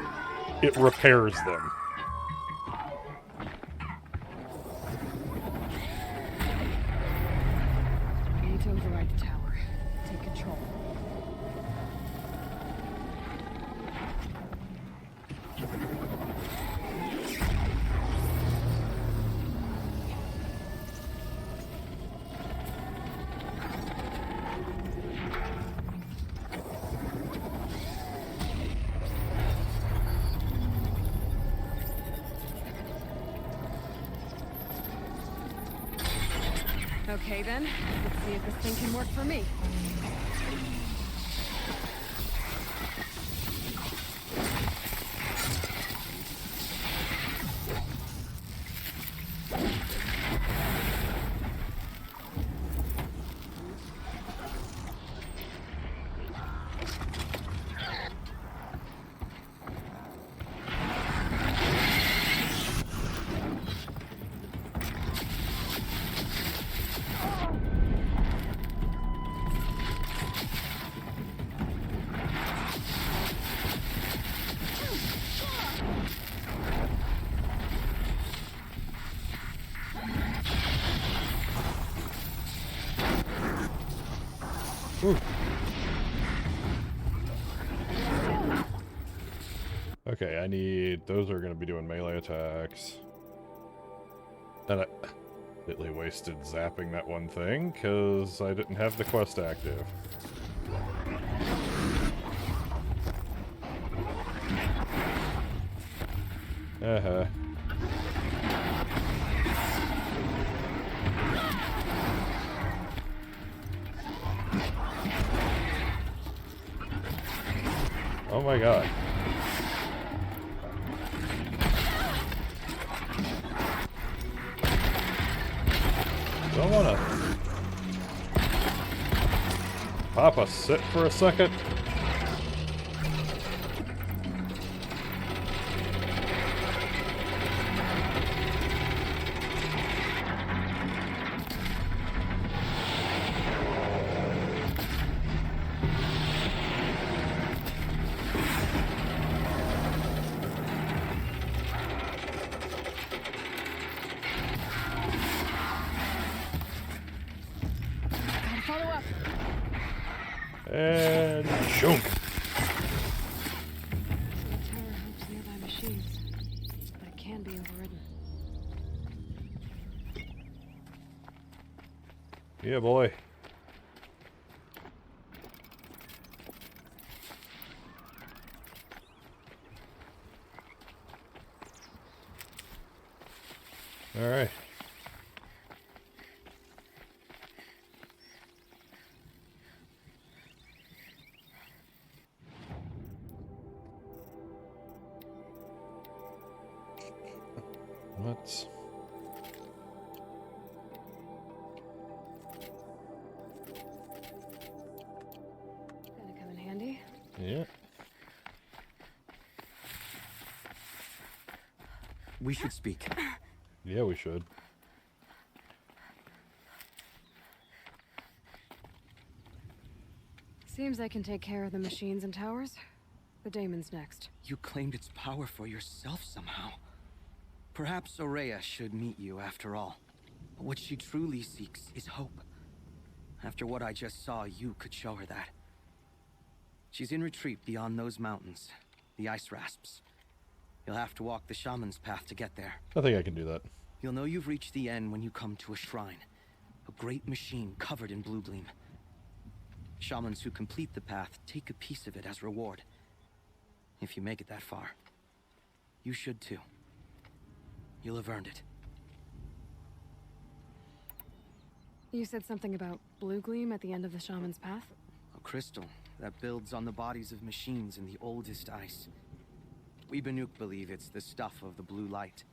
it repairs them. We need to override the tower. Take control. Okay then, let's see if this thing can work for me. Ooh. Okay, I need... Those are going to be doing melee attacks. And I completely wasted zapping that one thing, because I didn't have the quest active. Uh-huh. Oh my god. Don't wanna pop a sit for a second. And shunk. The tower helps nearby machines, but it can be overridden. Yeah, boy. All right. Let's Gonna come in handy. yeah. We should speak. Yeah, we should. Seems I can take care of the machines and towers. The daemon's next. You claimed its power for yourself somehow. Perhaps Aurea should meet you after all. What she truly seeks is hope. After what I just saw, you could show her that. She's in retreat beyond those mountains, the ice rasps. You'll have to walk the shaman's path to get there. I think I can do that. You'll know you've reached the end when you come to a shrine. A great machine covered in blue gleam. Shamans who complete the path take a piece of it as reward. If you make it that far, you should too. You'll have earned it. You said something about blue gleam at the end of the shaman's path? A crystal that builds on the bodies of machines in the oldest ice. We Banuk believe it's the stuff of the blue light,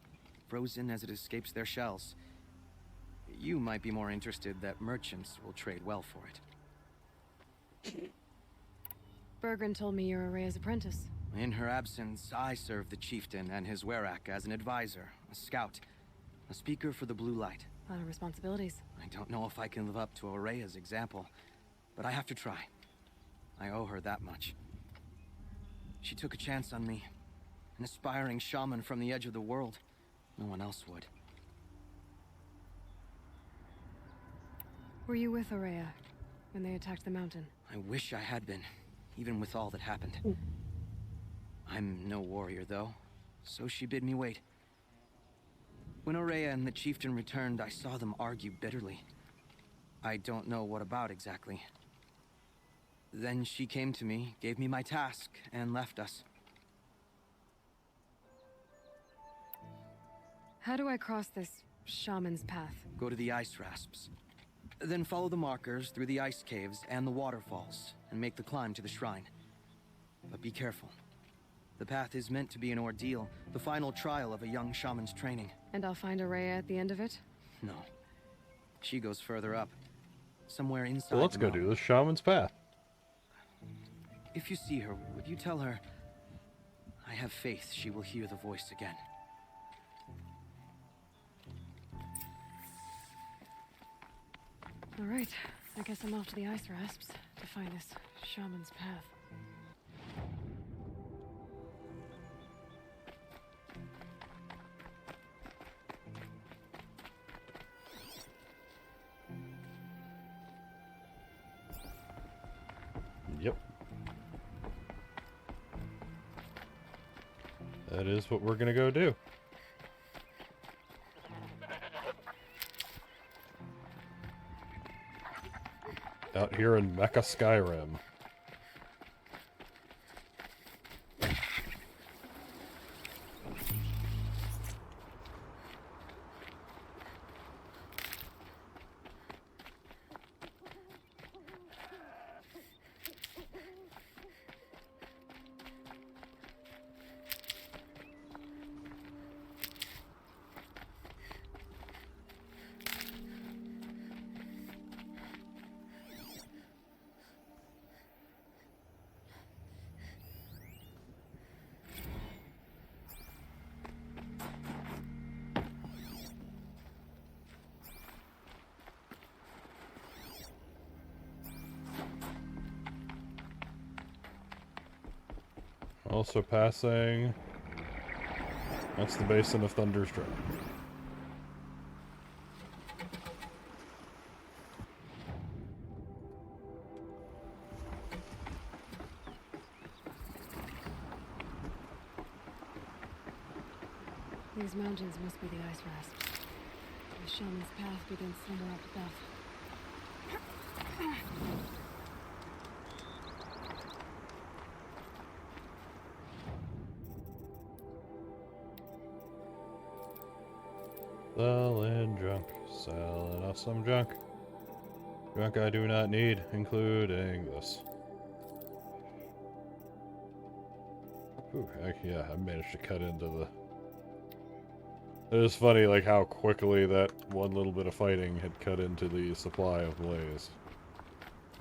frozen as it escapes their shells. You might be more interested that merchants will trade well for it. Bergren told me you're Aurea's apprentice. In her absence, I serve the chieftain and his werak as an advisor, a scout, a speaker for the blue light. A lot of responsibilities. I don't know if I can live up to Aurea's example, but I have to try. I owe her that much. She took a chance on me, an aspiring shaman from the edge of the world. No one else would. Were you with Aurea when they attacked the mountain? I wish I had been, even with all that happened. I'm no warrior, though, so she bid me wait. When Aurea and the chieftain returned, I saw them argue bitterly. I don't know what about exactly. Then she came to me, gave me my task, and left us. How do I cross this shaman's path? Go to the ice rasps. Then follow the markers through the ice caves and the waterfalls, and make the climb to the shrine. But be careful. The path is meant to be an ordeal, the final trial of a young shaman's training. And I'll find Aurea at the end of it? No. She goes further up. Somewhere inside. So let's go do the shaman's path. If you see her, would you tell her, I have faith she will hear the voice again. All right. I guess I'm off to the ice rasps to find this shaman's path. Yep. That is what we're gonna go do. Out here in Mecha Skyrim. Also passing. That's the basin of Thunderstruck. These mountains must be the ice rest. The shaman's path begins somewhere up above. Selling junk. Selling us some junk. Junk I do not need, including this. Ooh, yeah, I managed to cut into the... It is funny, like, how quickly that one little bit of fighting had cut into the supply of blaze.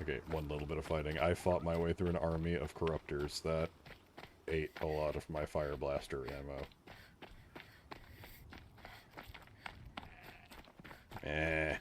Okay, one little bit of fighting. I fought my way through an army of corruptors that ate a lot of my fire blaster ammo. Eh.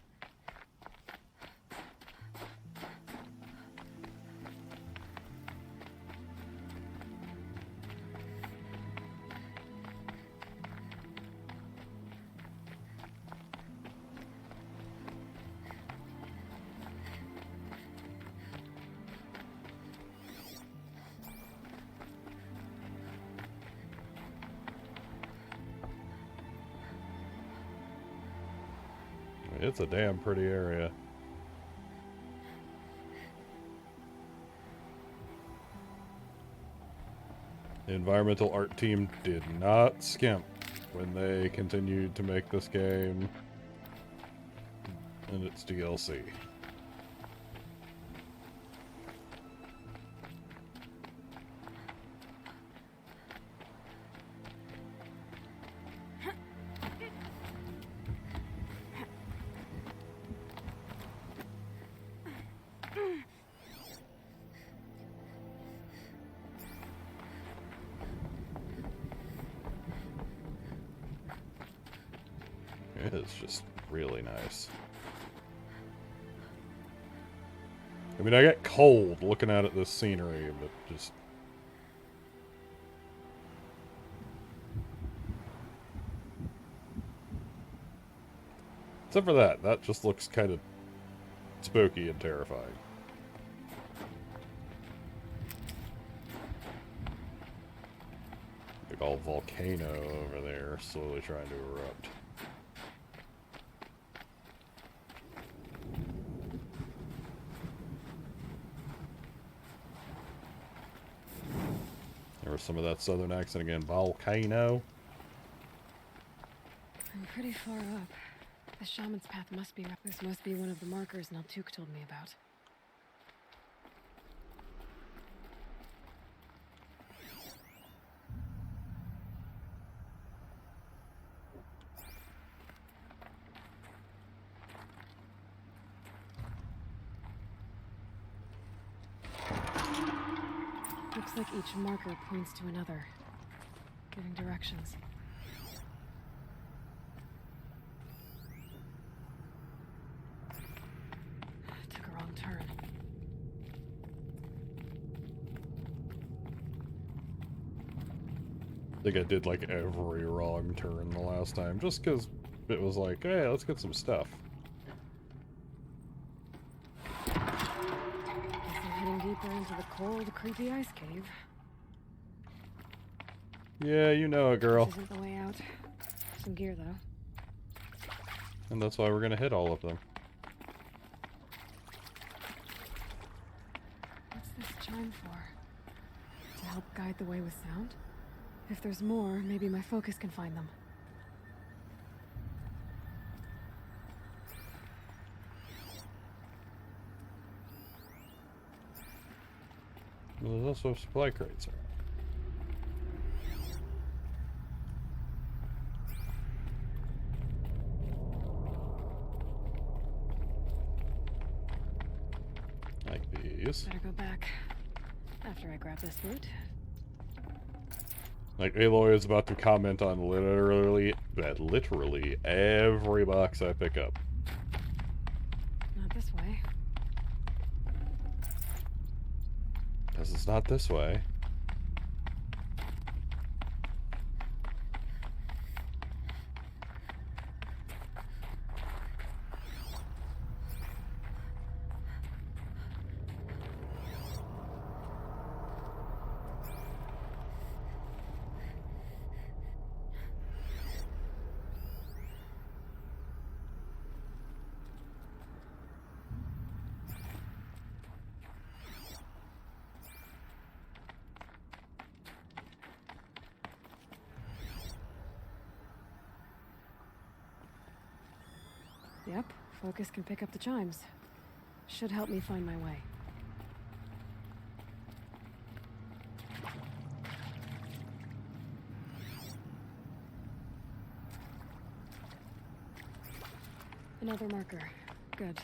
It's a damn pretty area. The environmental art team did not skimp when they continued to make this game and its DLC. It's just really nice. I mean, I get cold looking at this scenery, but just... Except for that, that just looks kind of spooky and terrifying. Big old volcano over there, slowly trying to erupt. There was some of that southern accent again. Volcano. I'm pretty far up. The shaman's path must be... This must be one of the markers Naltuk told me about. Looks like each marker points to another, giving directions. Took a wrong turn. I think I did like every wrong turn the last time, just because it was like, hey, let's get some stuff. Guess I'm heading deeper into the cold, creepy ice cave. Yeah, you know it, girl. This isn't the way out. Some gear, though. And that's why we're gonna hit all of them. What's this chime for? To help guide the way with sound? If there's more, maybe my focus can find them. Well, there's also supply crates around. Like these. Better go back after I grab this loot. Like, Aloy is about to comment on literally every box I pick up. Not this way. Because it's not this way. Yep, focus can pick up the chimes. Should help me find my way. Another marker. Good.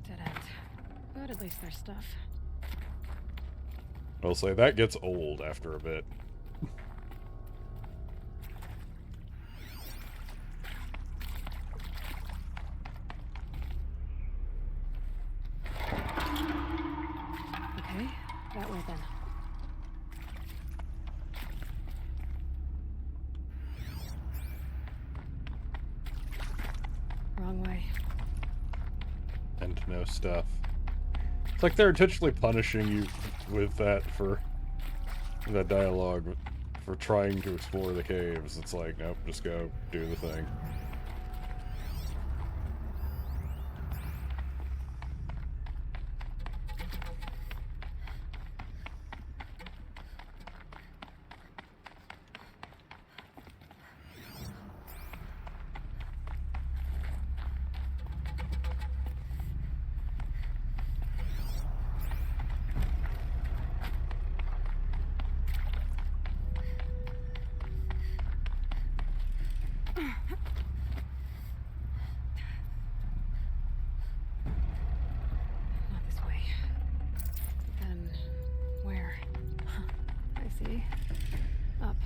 Dead end. But at least there's stuff. I'll say that gets old after a bit. Okay, that way then. Wrong way. And no stuff. It's like they're intentionally punishing you with that for that dialogue for trying to explore the caves. It's like, nope, just go do the thing. Not this way. Then where? Huh. I see. Up.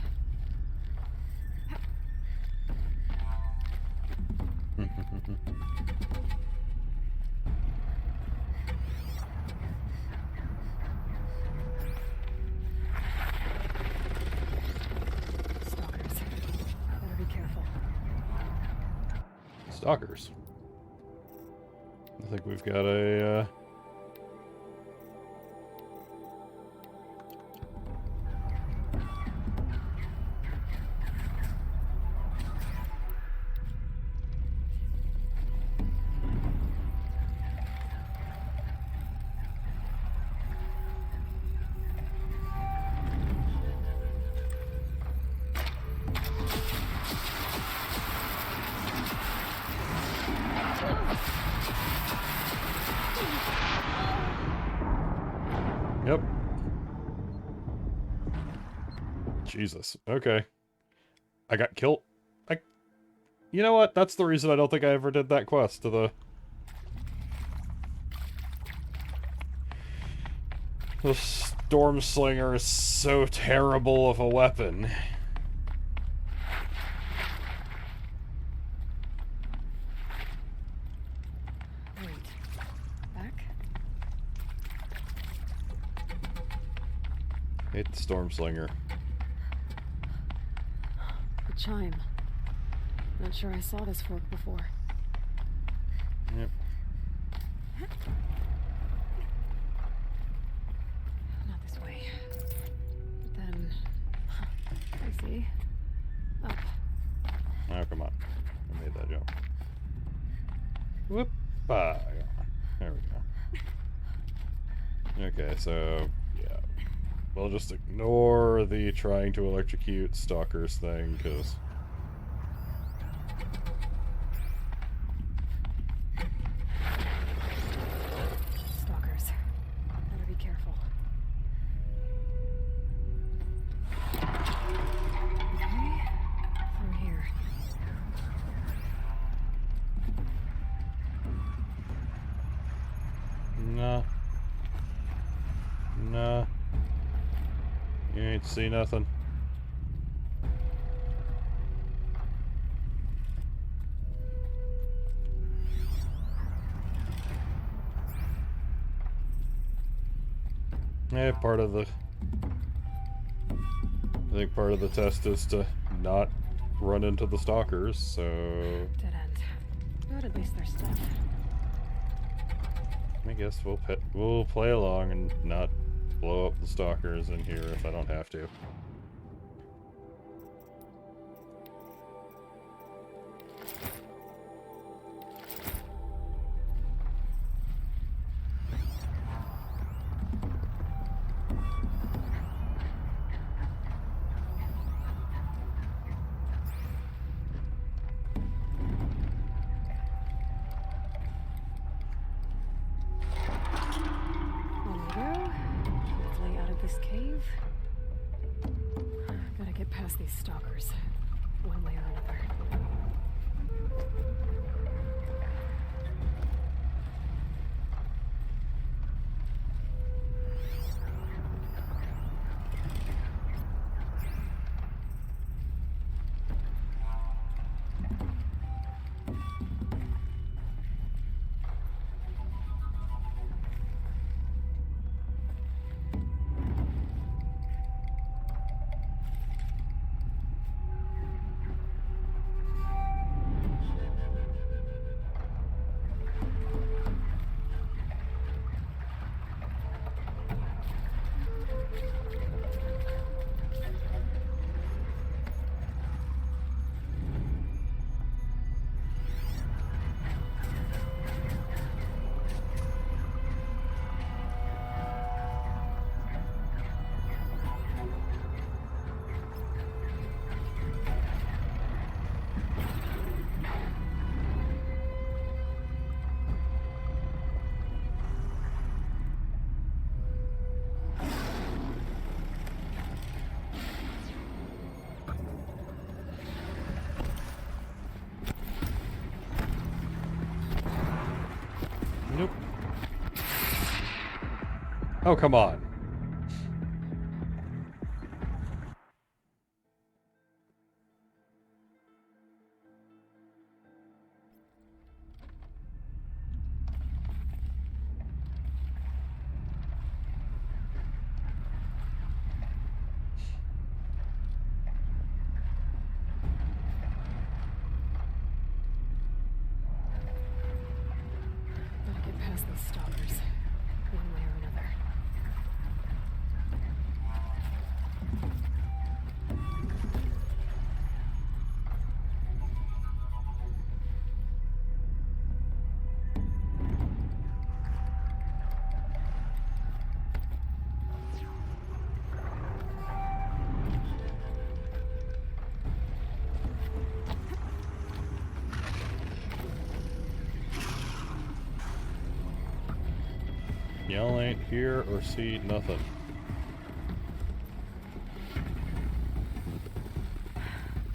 Stalkers. Better be careful. Stalkers. I think we've got a, Yep. Jesus. Okay. I got killed. You know what? That's the reason I don't think I ever did that quest to the... The Stormslinger is so terrible of a weapon. Wait. Back? Hate the Stormslinger. The chime. Not sure I saw this fork before. Yep. Not this way. But then... I see. Up. Oh, come on. I made that jump. Whoop. Ah, there we go. Okay, so... yeah. We'll just ignore the trying to electrocute stalkers thing, because... Stalkers. Better be careful. Okay. Through here. Nah. Nah. You ain't see nothing. Yeah, part of the... I think part of the test is to not run into the stalkers, so... Dead end. But at least there's stuff. I guess we'll play along and not blow up the stalkers in here if I don't have to. past these stalkers, one way or another. Nope. Oh, come on. Gotta get past these stalkers, one way or another. Y'all ain't hear or see nothing.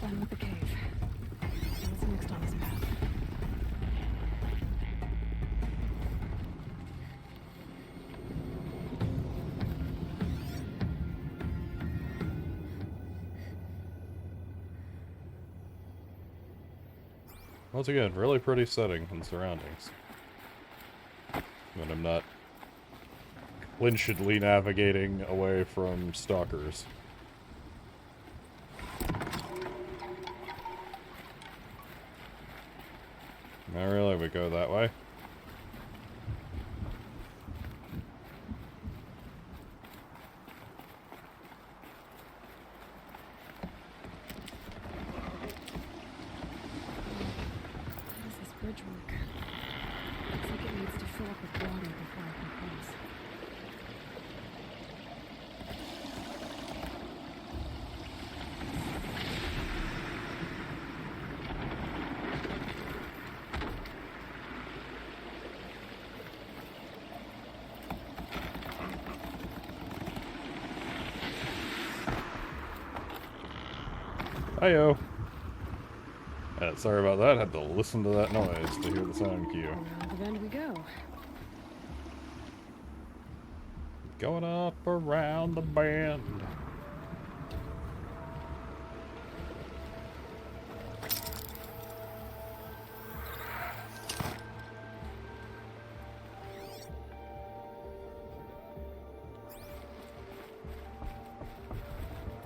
Done with the cave. What's next on his path? Once again, really pretty setting and surroundings. When I'm not clinchedly navigating away from stalkers. Not really, we go that way. How does this bridge work? Looks like it needs to fill up with water before I can cross. Hiyo. Sorry about that. Had to listen to that noise to hear the sound cue. Around the bend we go. Going up around the bend.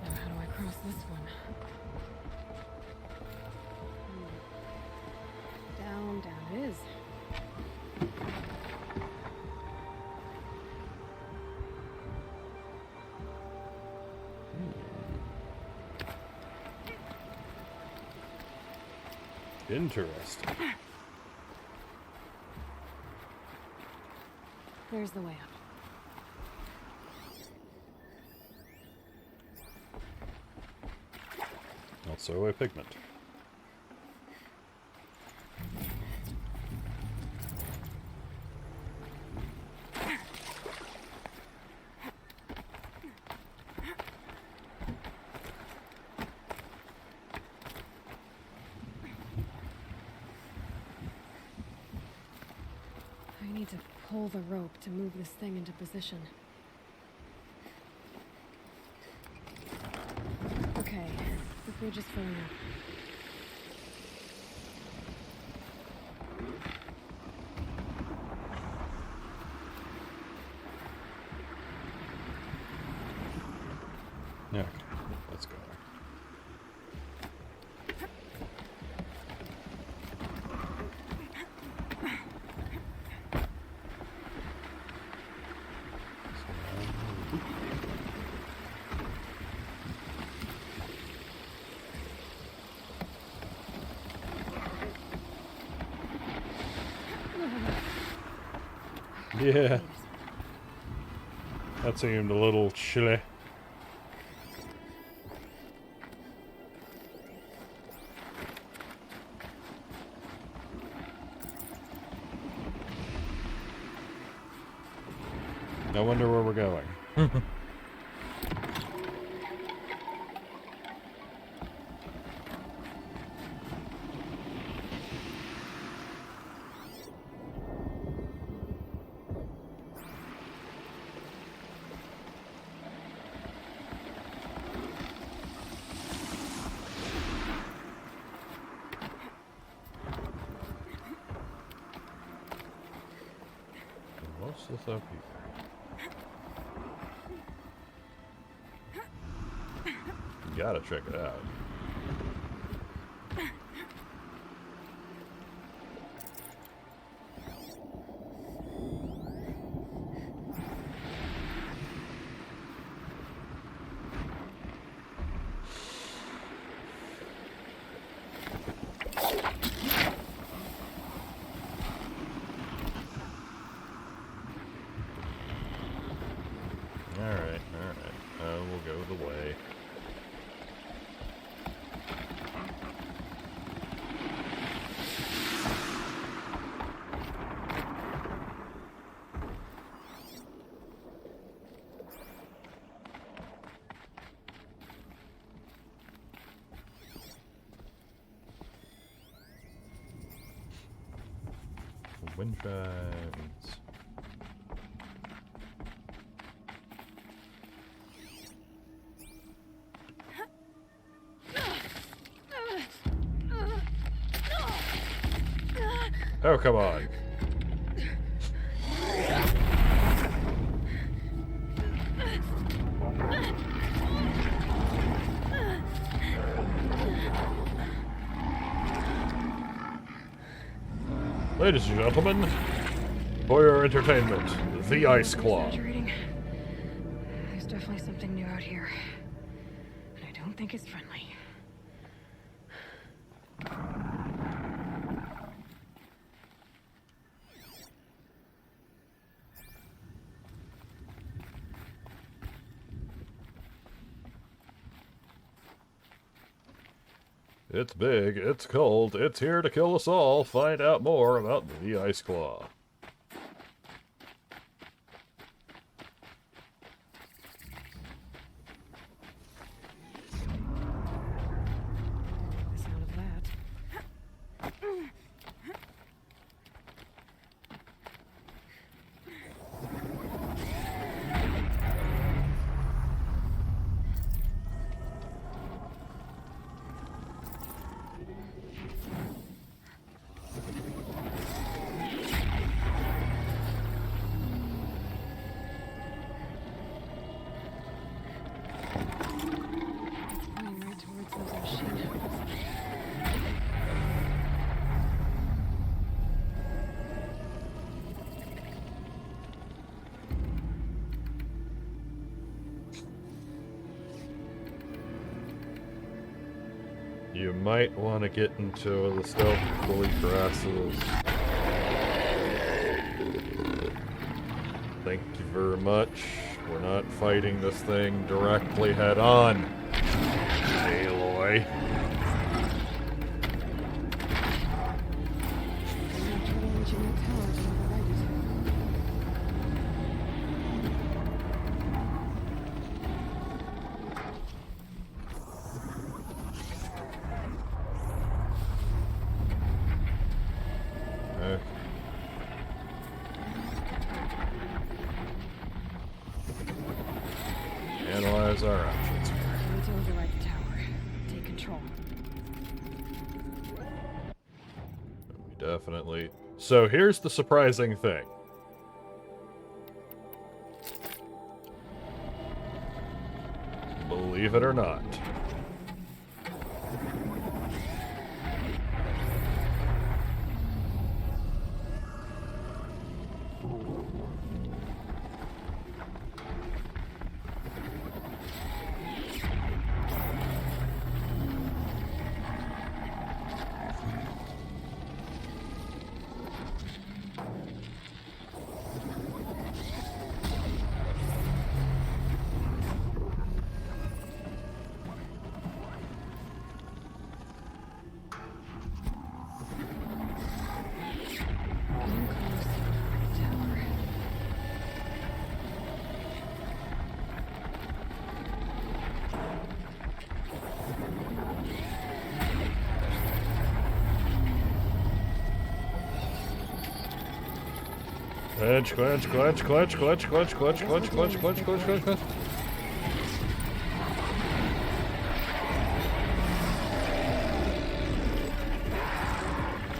Now how do I cross this one? Down, down it is. Interesting. There's the way up. Also a pigment. need to pull the rope to move this thing into position. Okay, the bridge is filling up. Yeah, let's go. Yeah. That seemed a little chilly. I wonder where we're going. What's this up here? You gotta check it out. Alright. We'll go the way. Wind chimes. Oh, come on. Ladies and gentlemen, for your entertainment, the Ice Claw. There's definitely something new out here. And I don't think it's friendly. It's big, it's cold, it's here to kill us all. Find out more about the Ice Claw. The sound of that. You might want to get into the stealthily grasses. Thank you very much. We're not fighting this thing directly head on. Aloy. our options here. We need to override the tower. Take control. We definitely... So here's the surprising thing. Believe it or not. Clutch.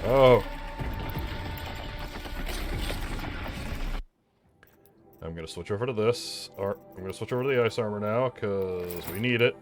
Oh. I'm gonna switch over to this. Or I'm gonna switch over to the ice armor now, because we need it.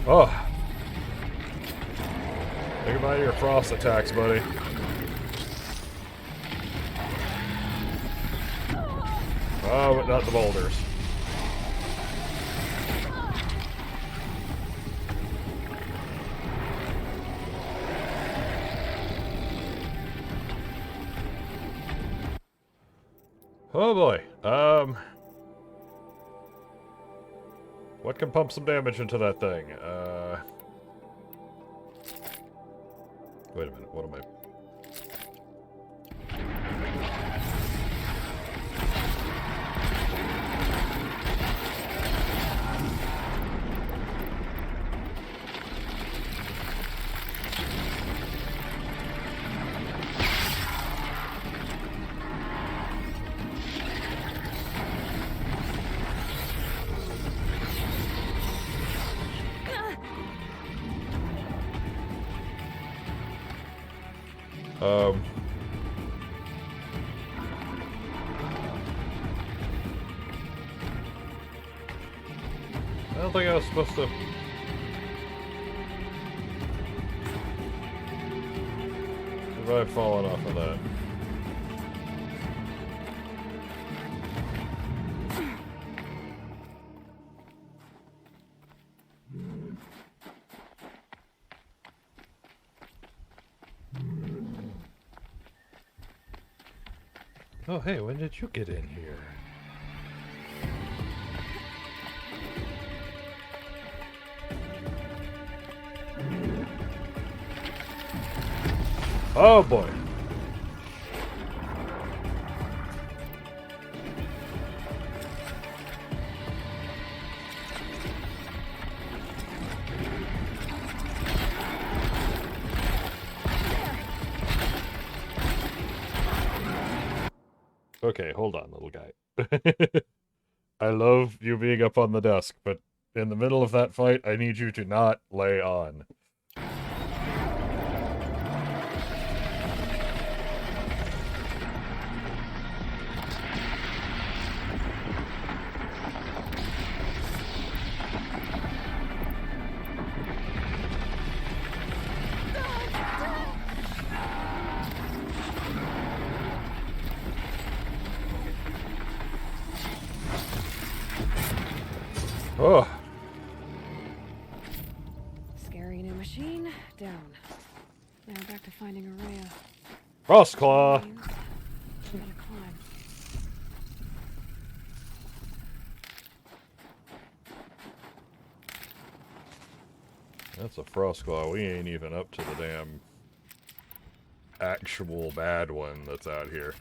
Oh. Think about your frost attacks, buddy. Oh, but not the boulders. Oh boy. What can pump some damage into that thing? Wait a minute, what am I... I don't think I was supposed to... survive falling off of that. Oh, hey, when did you get in here? Oh boy. Okay, hold on, little guy. I love you being up on the desk, but in the middle of that fight, I need you to not lay on. Oh. Scary new machine, down. Now back to finding Araya. Frostclaw! Gotta climb. That's a Frostclaw. We ain't even up to the damn actual bad one that's out here.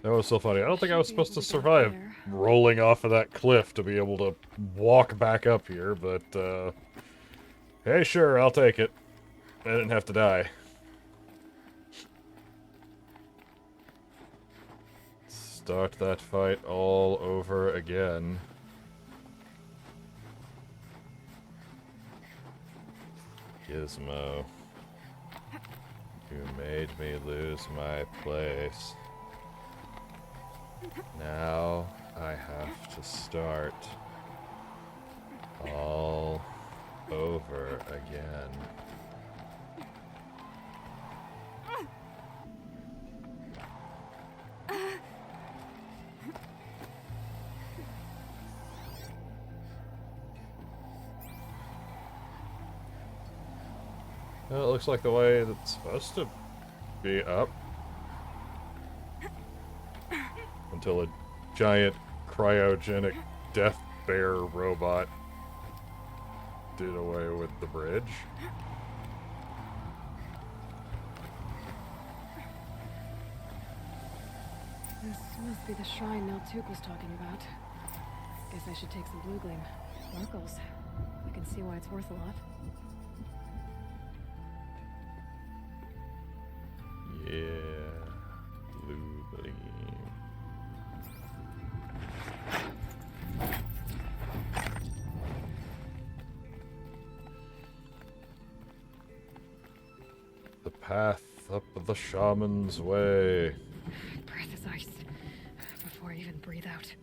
That was so funny. I don't think I was supposed to survive rolling off of that cliff to be able to walk back up here, but, hey, sure, I'll take it. I didn't have to die. Start that fight all over again. Gizmo. You made me lose my place. Now I have to start all over again. Well, it looks like the way that's supposed to be up. Until a giant cryogenic death bear robot did away with the bridge. This must be the shrine Neltuk was talking about. Guess I should take some blue gleam. Sparkles. I can see why it's worth a lot. Yeah, blue gleam. The path up the shaman's way. Breath is ice. Before I even breathe out.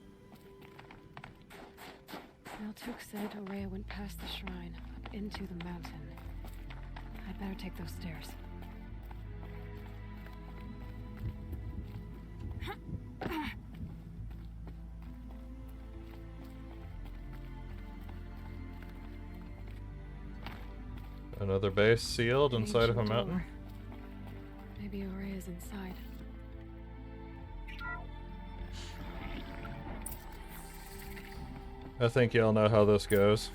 Neltuk said Araya went past the shrine, up into the mountain. I'd better take those stairs. Another base sealed inside of a mountain? Maybe Araya's inside. I think y'all know how this goes.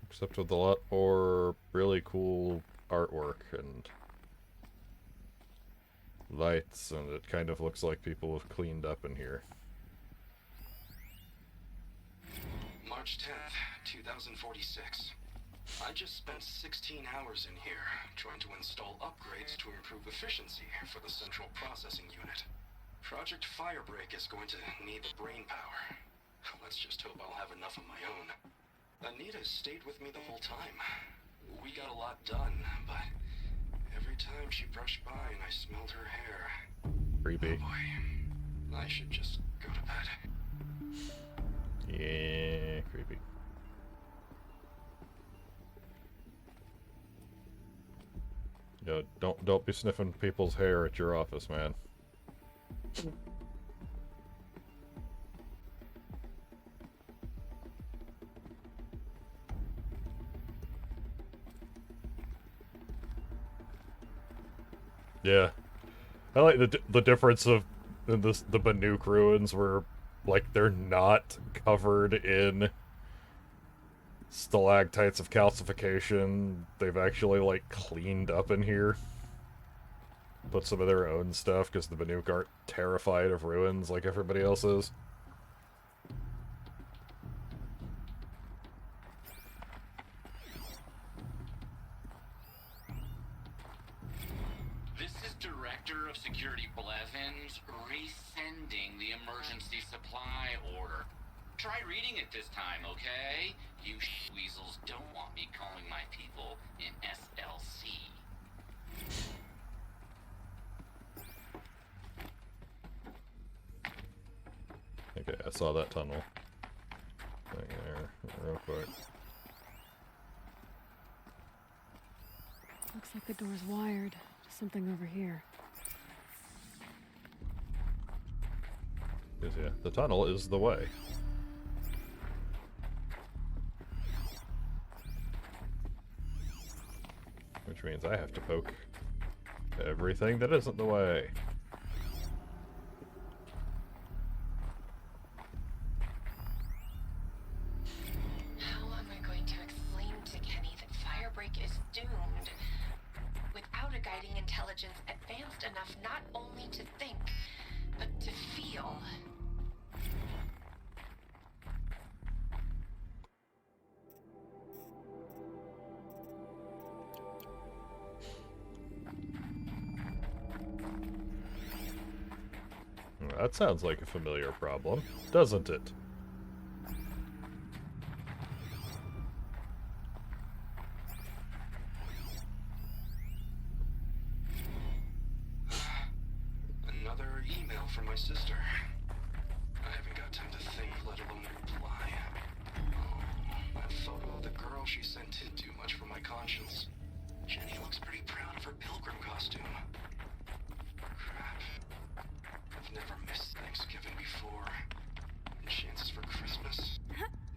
Except with a lot more really cool artwork and lights, and it kind of looks like people have cleaned up in here. March 10th, 2046. I just spent 16 hours in here trying to install upgrades to improve efficiency for the central processing unit. Project Firebreak is going to need the brain power. Let's just hope I'll have enough of my own. Anita stayed with me the whole time. We got a lot done, but every time she brushed by and I smelled her hair... Creepy. Oh boy. I should just go to bed. Yeah, creepy. Yo, don't be sniffing people's hair at your office, man. Yeah, I like the difference of the Banuk ruins, where like they're not covered in stalactites of calcification. They've actually like cleaned up in here, put some of their own stuff, because the Banuk aren't terrified of ruins like everybody else is. This is Director of Security Blevins resending the emergency supply order. Try reading it this time, okay? You weasels don't want me calling my people in SLC. Okay, I saw that tunnel. Right there, real quick. Looks like the door's wired to something over here. 'Cause, yeah, the tunnel is the way. Which means I have to poke everything that isn't the way. How am I going to explain to Kenny that Firebreak is doomed without a guiding intelligence advanced enough not only to think, but to feel? That sounds like a familiar problem, doesn't it? Another email from my sister. I haven't got time to think, let alone reply. Oh, that photo of the girl she sent didn't do much for my conscience. Jenny looks pretty proud of her pilgrim costume. Crap. I've never missed Thanksgiving before. And chances for Christmas?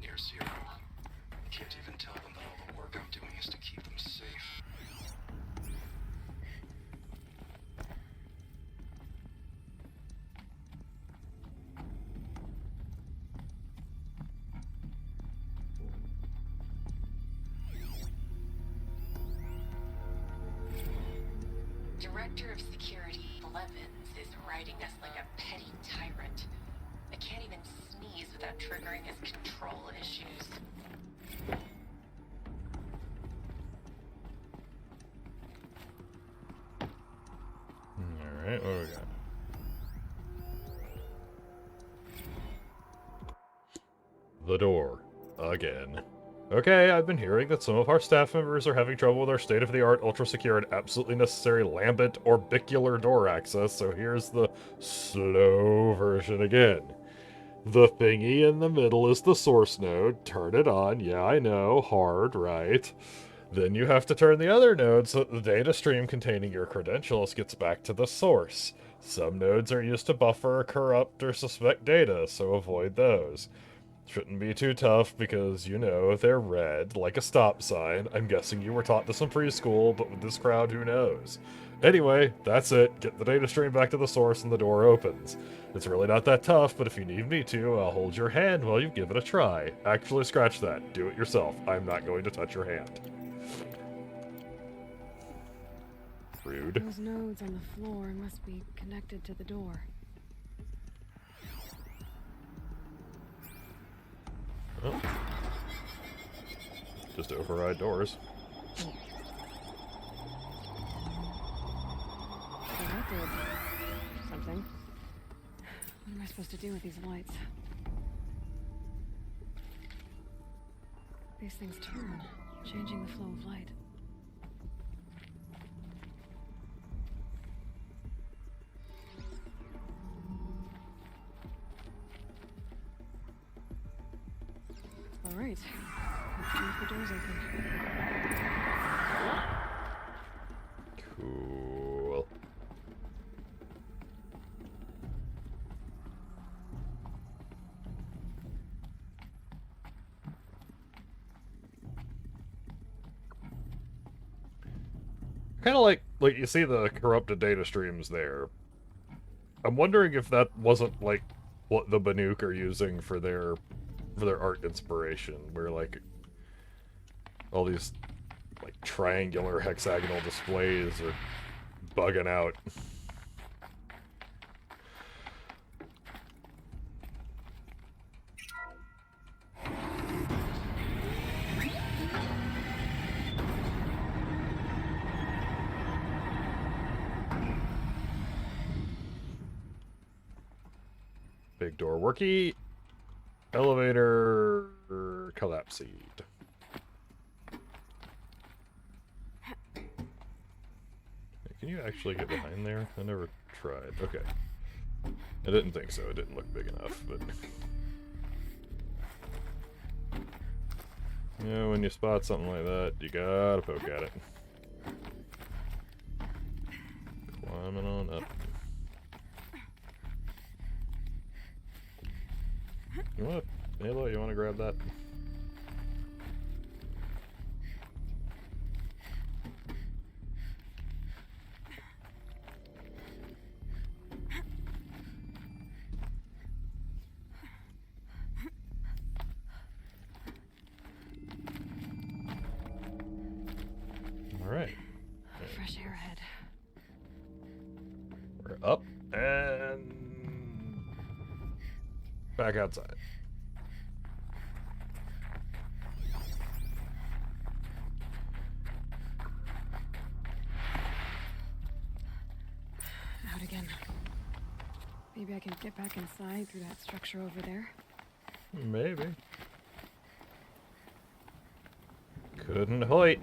Near zero. I can't even tell them that all the work I'm doing is to keep them safe. Director of Security Blevins is writing us like a petty tyrant. I can't even sneeze without triggering his control issues. Alright, what do we got? The door. Again. Okay, I've been hearing that some of our staff members are having trouble with our state-of-the-art, ultra-secure, and absolutely necessary lambent orbicular door access, so here's the slow version again. The thingy in the middle is the source node. Turn it on. Yeah, I know. Hard, right? Then you have to turn the other node so that the data stream containing your credentials gets back to the source. Some nodes are used to buffer, corrupt, or suspect data, so avoid those. Shouldn't be too tough because, you know, they're red, like a stop sign. I'm guessing you were taught this in preschool, but with this crowd, who knows? Anyway, that's it. Get the data stream back to the source and the door opens. It's really not that tough, but if you need me to, I'll hold your hand while you give it a try. Actually, scratch that. Do it yourself. I'm not going to touch your hand. Rude. Those nodes on the floor must be connected to the door. Oh. Just override doors. So that did something. What am I supposed to do with these lights? These things turn, changing the flow of light. All right. Let's see if the door's open. Cool. Kind of like you see the corrupted data streams there. I'm wondering if that wasn't like what the Banuk are using for their art inspiration, where like all these like triangular hexagonal displays are bugging out. Big door worky. Elevator collapsed. Can you actually get behind there? I never tried. Okay. I didn't think so. It didn't look big enough, but... You know, when you spot something like that, you gotta poke at it. Climbing on up. You want to, Halo, you want to grab that? Alright. Fresh air ahead. We're up and back outside. Out again. Maybe I can get back inside through that structure over there. Maybe. Couldn't hoit.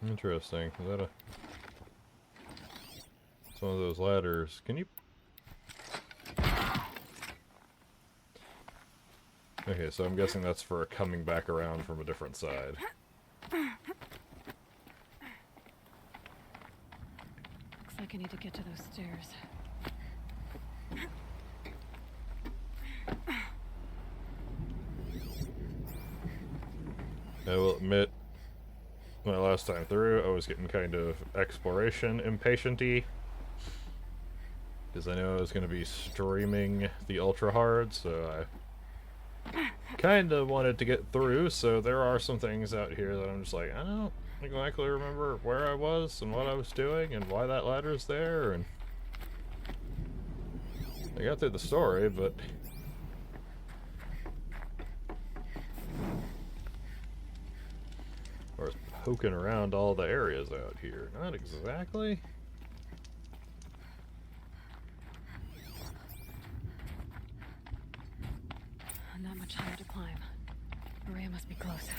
Interesting. Is that a... It's one of those ladders. Can you... Okay, so I'm guessing that's for coming back around from a different side. Looks like I need to get to those stairs. I will admit, my last time through, I was getting kind of exploration impatient-y. Because I know I was going to be streaming the Ultra Hard, so I kind of wanted to get through, so there are some things out here that I'm just like, I don't exactly remember where I was and what I was doing and why that ladder's there, and I got through the story, but or poking around all the areas out here. Not exactly. Not much higher to climb. Maria must be close.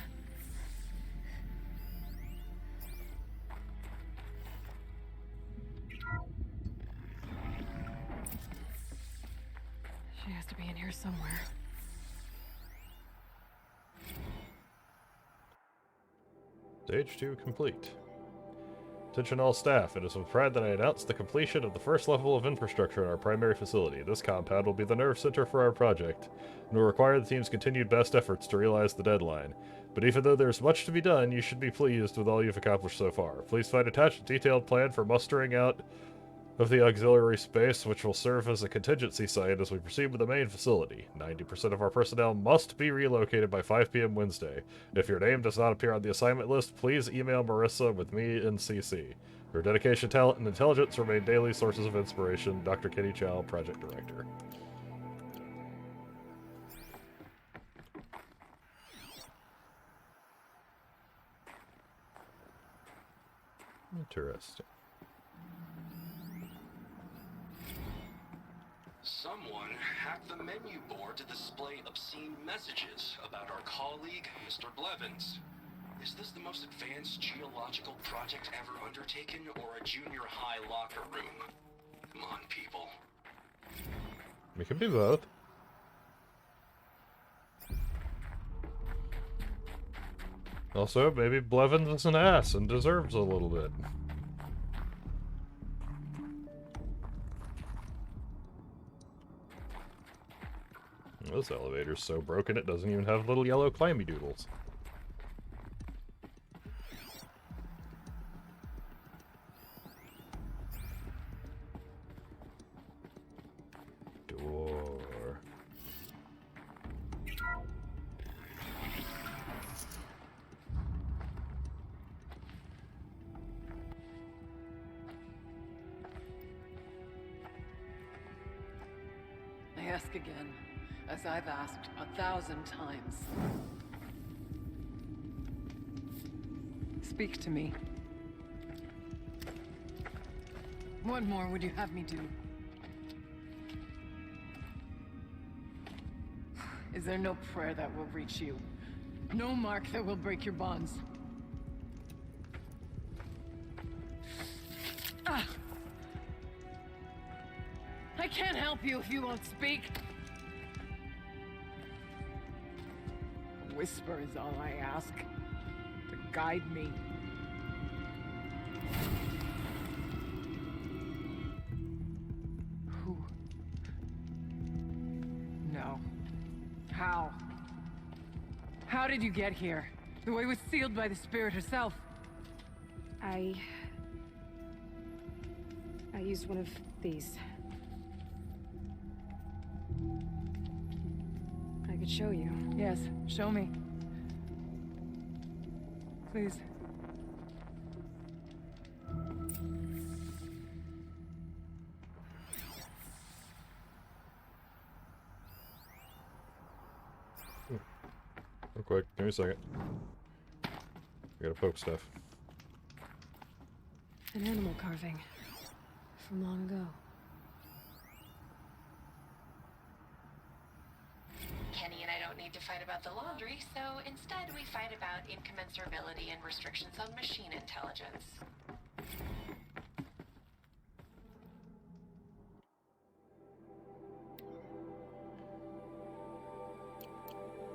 She has to be in here somewhere. Stage 2 complete. Attention all staff, it is with pride that I announce the completion of the first level of infrastructure in our primary facility. This compound will be the nerve center for our project, and will require the team's continued best efforts to realize the deadline. But even though there is much to be done, you should be pleased with all you've accomplished so far. Please find attached a detailed plan for mustering out of the auxiliary space, which will serve as a contingency site as we proceed with the main facility. 90% of our personnel must be relocated by 5 p.m. Wednesday. If your name does not appear on the assignment list, please email Marissa with me in CC. Your dedication, talent, and intelligence remain daily sources of inspiration. Dr. Kenny Chow, Project Director. Interesting. Someone hacked the menu board to display obscene messages about our colleague, Mr. Blevins. Is this the most advanced geological project ever undertaken, or a junior high locker room? Come on, people. We can be both. Also, maybe Blevins is an ass and deserves a little bit. This elevator's so broken it doesn't even have little yellow clammy doodles. Door. I ask again, as I've asked 1,000 times. Speak to me. What more would you have me do? Is there no prayer that will reach you? No mark that will break your bonds? Ah. I can't help you if you won't speak. A whisper is all I ask. To guide me. Who? No. How? How did you get here? The way was sealed by the spirit herself. I used one of these. I could show you. Yes, show me. Please. Real quick, give me a second. I gotta poke stuff. An animal carving. From long ago. Kenny and I don't need to fight about the laundry, so instead we fight about incommensurability and restrictions on machine intelligence.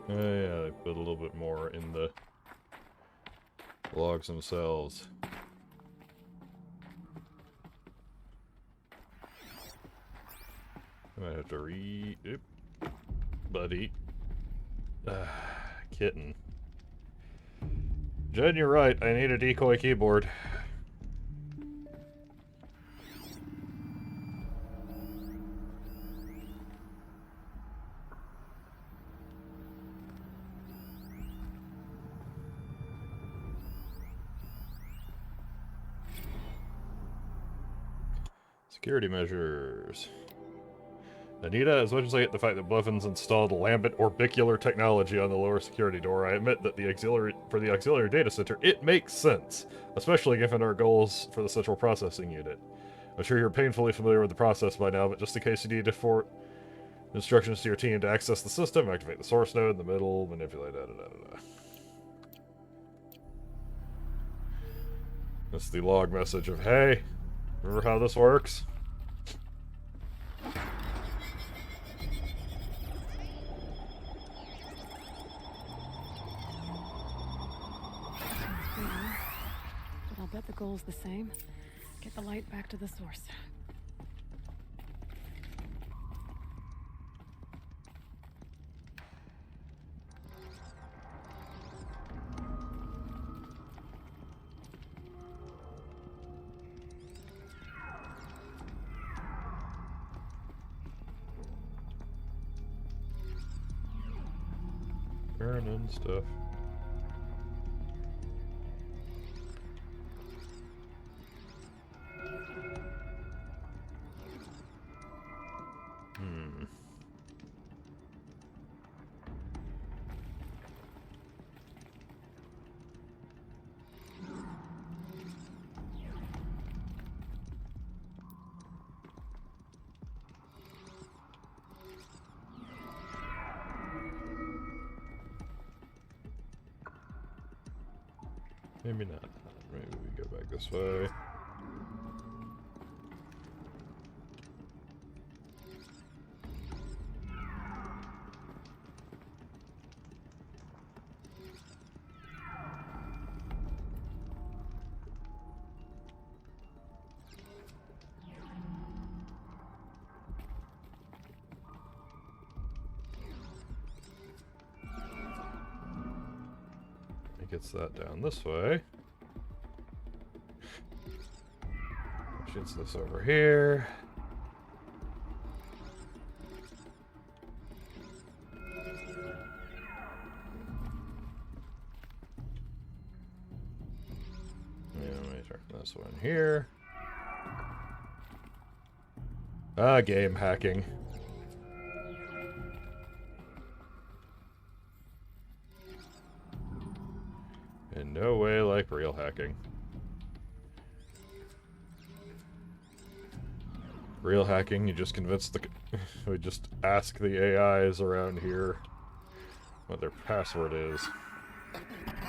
Yeah, they put a little bit more in the logs themselves. I might have to read. Oop. Buddy. Kitten. Jen, you're right. I need a decoy keyboard. Security measures. Anita, as much as I hate the fact that Blevins installed lambent orbicular technology on the lower security door, I admit that for the auxiliary data center, it makes sense, especially given our goals for the central processing unit. I'm sure you're painfully familiar with the process by now, but just in case you need to forward instructions to your team to access the system, activate the source node in the middle, manipulate, da-da-da-da-da. That's the log message of, hey, remember how this works? But I'll bet the goal's the same. Get the light back to the source. Burning stuff. Maybe not. Maybe we go back this way. Gets that down this way. Shoots this over here. Yeah, let me turn this one here. Ah, game hacking. In no way like real hacking. Real hacking, you just convince the... we just ask the AIs around here what their password is.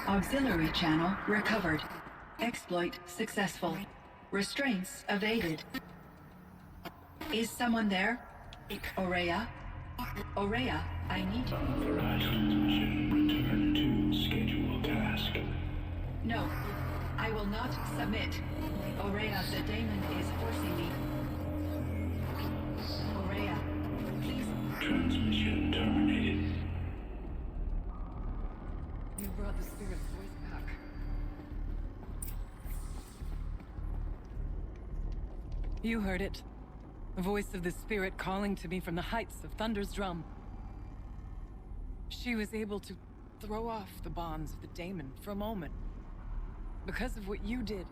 Auxiliary channel recovered. Exploit successful. Restraints evaded. Is someone there? Aurea? Aurea, I need you. Authorized transmission. Return to schedule task. No, I will not submit. Aurea, the daemon is forcing me. Aurea, please. Transmission terminated. You brought the spirit's voice back. You heard it. The voice of the spirit calling to me from the heights of Thunder's Drum. She was able to throw off the bonds of the daemon for a moment. Because of what you did.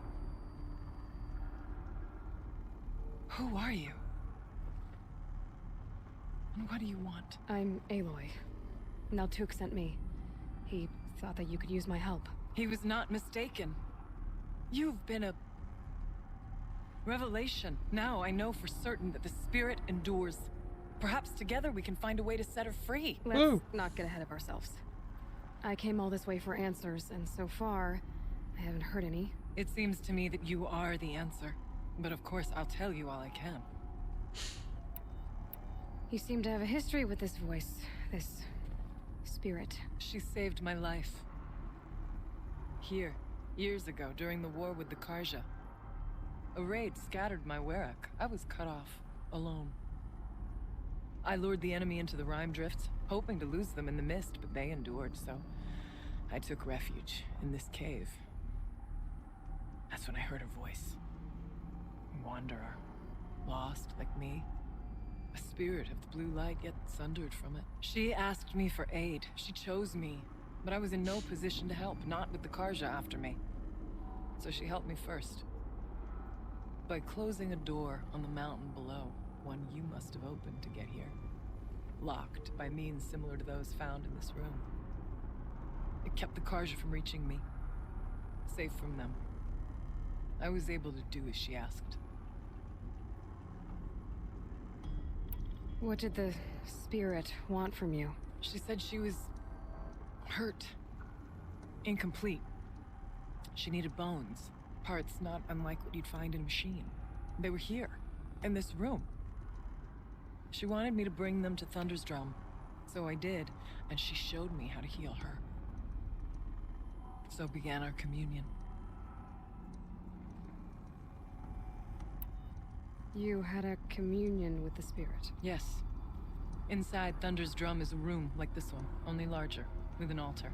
Who are you? And what do you want? I'm Aloy. Naltuk sent me. He thought that you could use my help. He was not mistaken. You've been a revelation. Now I know for certain that the spirit endures. Perhaps together we can find a way to set her free. Let's not get ahead of ourselves. I came all this way for answers, and so far, I haven't heard any. It seems to me that you are the answer. But of course, I'll tell you all I can. You seem to have a history with this voice, this spirit. She saved my life. Here, years ago, during the war with the Karja. A raid scattered my Werak. I was cut off, alone. I lured the enemy into the Rime Drift, hoping to lose them in the mist, but they endured, so I took refuge in this cave. That's when I heard her voice. A wanderer, lost like me. A spirit of the blue light, yet sundered from it. She asked me for aid. She chose me, but I was in no position to help, not with the Karja after me. So she helped me first. By closing a door on the mountain below, one you must have opened to get here. Locked by means similar to those found in this room. It kept the Karja from reaching me. Safe from them. I was able to do as she asked. What did the spirit want from you? She said she was hurt. Incomplete. She needed bones. Parts not unlike what you'd find in a machine. They were here, in this room. She wanted me to bring them to Thunder's Drum. So I did, and she showed me how to heal her. So began our communion. You had a communion with the spirit? Yes. Inside Thunder's Drum is a room like this one, only larger, with an altar.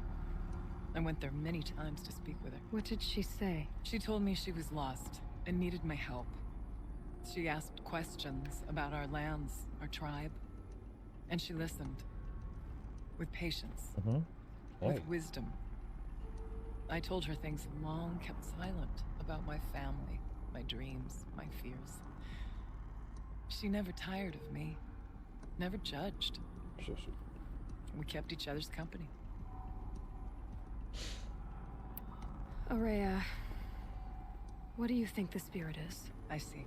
I went there many times to speak with her. What did she say? She told me she was lost and needed my help. She asked questions about our lands, our tribe, and she listened. With patience. With wisdom. I told her things long kept silent about my family, my dreams, my fears. She never tired of me, never judged. We kept each other's company. Aurea, what do you think the spirit is? I see.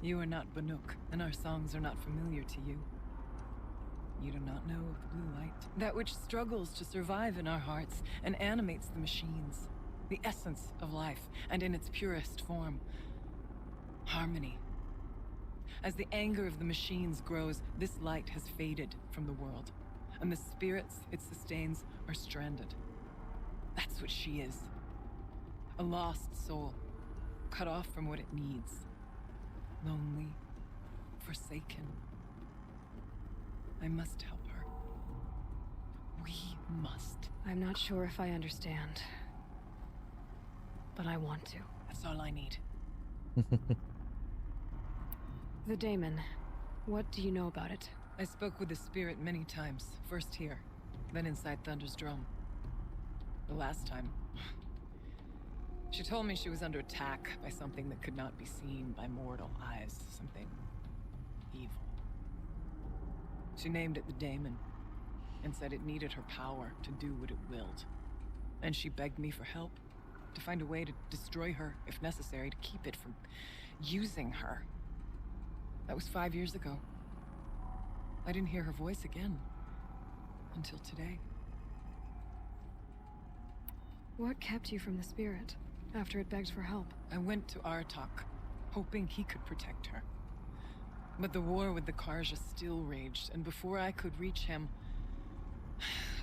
You are not Banuk, and our songs are not familiar to you. You do not know of the blue light. That which struggles to survive in our hearts and animates the machines. The essence of life, and in its purest form. Harmony. As the anger of the machines grows, this light has faded from the world, and the spirits it sustains are stranded. That's what she is. A lost soul, cut off from what it needs. Lonely, forsaken. I must help her. We must. I'm not sure if I understand, but I want to. That's all I need. The daemon. What do you know about it? I spoke with the spirit many times. First here, then inside Thunder's Drum. The last time, she told me she was under attack by something that could not be seen by mortal eyes. Something evil. She named it the daemon, and said it needed her power to do what it willed. And she begged me for help, to find a way to destroy her, if necessary, to keep it from using her. That was 5 years ago. I didn't hear her voice again. Until today. What kept you from the spirit after it begged for help? I went to Aratak, hoping he could protect her. But the war with the Karja still raged, and before I could reach him,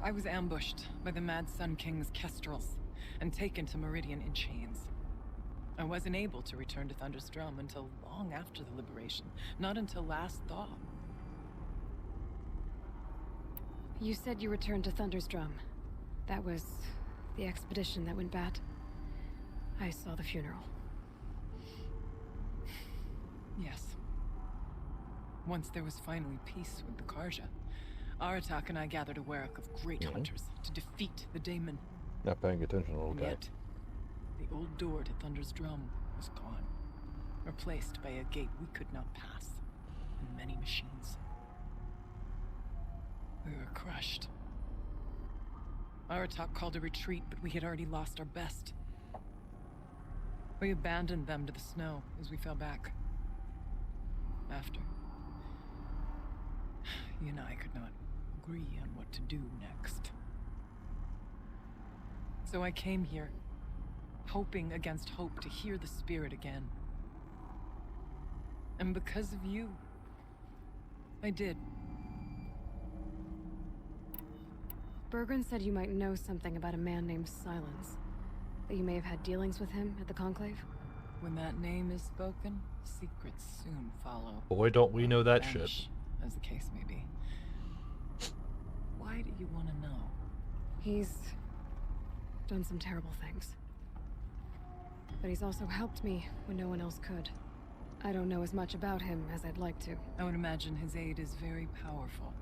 I was ambushed by the Mad Sun King's Kestrels and taken to Meridian in chains. I wasn't able to return to Thunder's Drum until long after the liberation, not until last thaw. You said you returned to Thunder's Drum. That was the expedition that went bad. I saw the funeral. Yes. Once there was finally peace with the Karja, Aratak and I gathered a Werak of great hunters to defeat the Daemon. Not paying attention, little guy. Yet, the old door to Thunder's Drum was gone, replaced by a gate we could not pass, and many machines. We were crushed. Aratak called a retreat, but we had already lost our best. We abandoned them to the snow as we fell back. After, you and I could not agree on what to do next. So I came here, hoping against hope to hear the spirit again. And because of you, I did. Bergren said you might know something about a man named Silence. That you may have had dealings with him at the Conclave? When that name is spoken, secrets soon follow. Boy, don't we know that shit. Vanish, as the case may be. Why do you want to know? He's done some terrible things. But he's also helped me when no one else could. I don't know as much about him as I'd like to. I would imagine his aid is very powerful.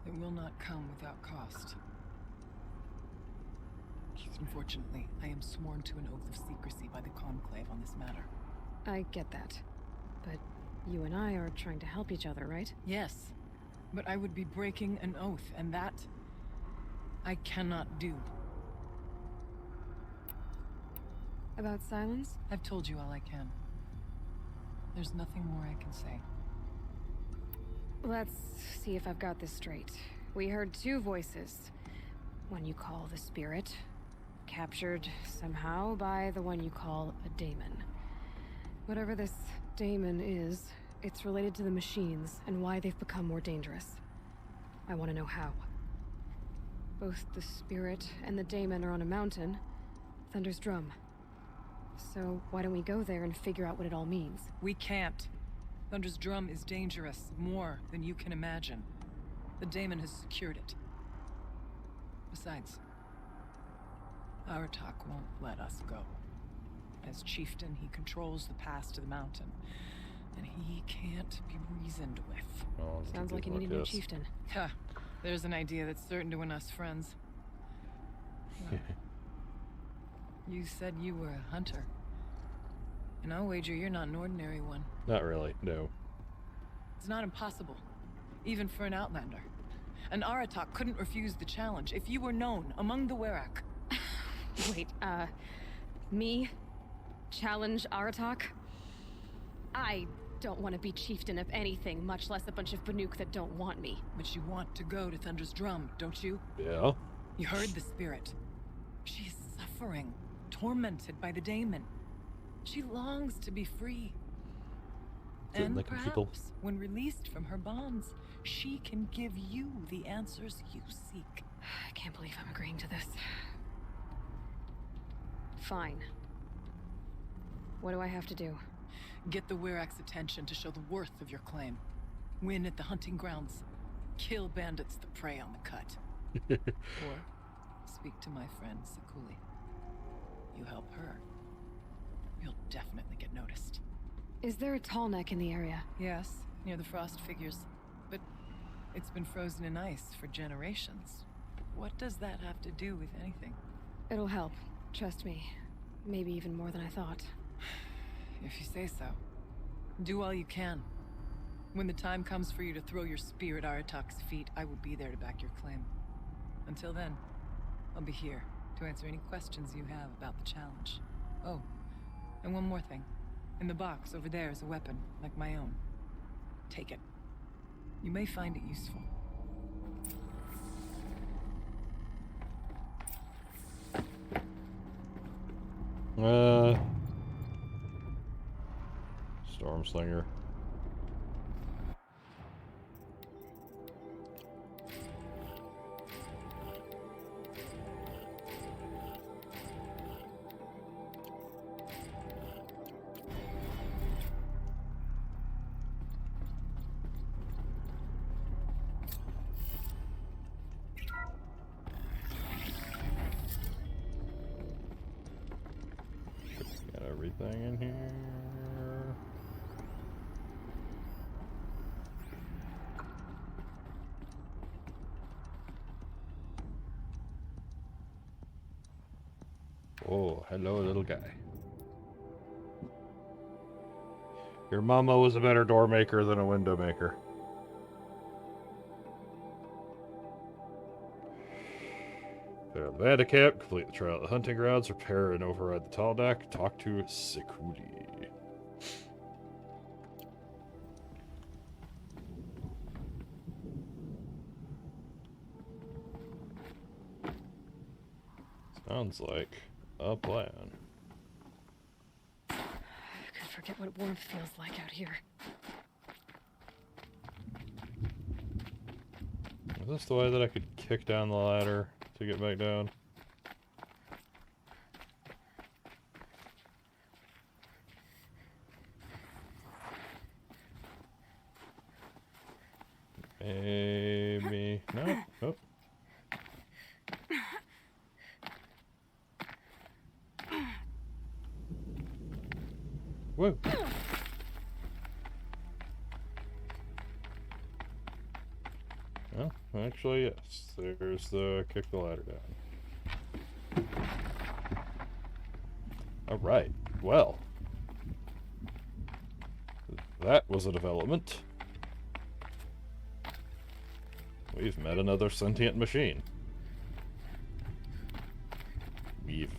It will not come without cost. Unfortunately, I am sworn to an oath of secrecy by the Conclave on this matter. I get that. But you and I are trying to help each other, right? Yes. But I would be breaking an oath, and that I cannot do. About Silence? I've told you all I can. There's nothing more I can say. Let's see if I've got this straight. We heard two voices. One you call the spirit, captured somehow by the one you call a daemon. Whatever this daemon is, it's related to the machines and why they've become more dangerous. I want to know how. Both the spirit and the daemon are on a mountain, Thunder's Drum. So why don't we go there and figure out what it all means? We can't. Thunder's Drum is dangerous, more than you can imagine. The daemon has secured it. Besides, Aratak won't let us go. As chieftain, he controls the pass to the mountain, and he can't be reasoned with. Oh, sounds like you need a new chieftain. Ha! There's an idea that's certain to win us friends. Well, you said you were a hunter. And I'll wager you're not an ordinary one. Not really, no. It's not impossible, even for an outlander. And Aratak couldn't refuse the challenge if you were known among the Werak. Wait, me? Challenge Aratak? I don't want to be chieftain of anything, much less a bunch of Banuk that don't want me. But you want to go to Thunder's Drum, don't you? Yeah. You heard the spirit. She's suffering, tormented by the daemon. She longs to be free. And perhaps, when released from her bonds, she can give you the answers you seek. I can't believe I'm agreeing to this. Fine. What do I have to do? Get the Werak's attention to show the worth of your claim. Win at the hunting grounds. Kill bandits that prey on the cut. Or speak to my friend Sakuli. You help her, you'll definitely get noticed. Is there a tall neck in the area? Yes, near the frost figures. But it's been frozen in ice for generations. What does that have to do with anything? It'll help. Trust me. Maybe even more than I thought. If you say so. Do all you can. When the time comes for you to throw your spear at Aratak's feet, I will be there to back your claim. Until then, I'll be here to answer any questions you have about the challenge. Oh, and one more thing. In the box over there is a weapon, like my own. Take it. You may find it useful. Stormslinger. Got everything in here. Oh, hello, little guy. Your mama was a better door maker than a window maker. Fail the Bandicap, complete the trial at the hunting grounds, repair and override the tall deck, talk to Sikuli. Sounds like a plan. I could forget what warmth feels like out here. Is this the way that I could kick down the ladder to get back down? Maybe. No? Nope. Whoa. Well, actually, yes. There's the kick the ladder down. Alright. Well. That was a development. We've met another sentient machine. We've,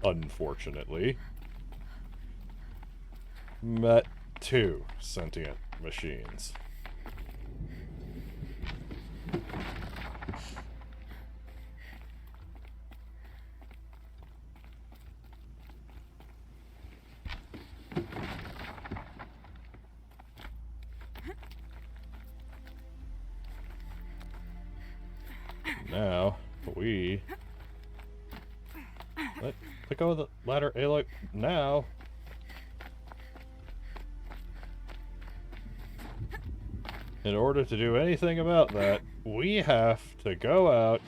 unfortunately, met 2 sentient machines. Now, we... Let go of the ladder, Aloy. Now... In order to do anything about that, we have to go out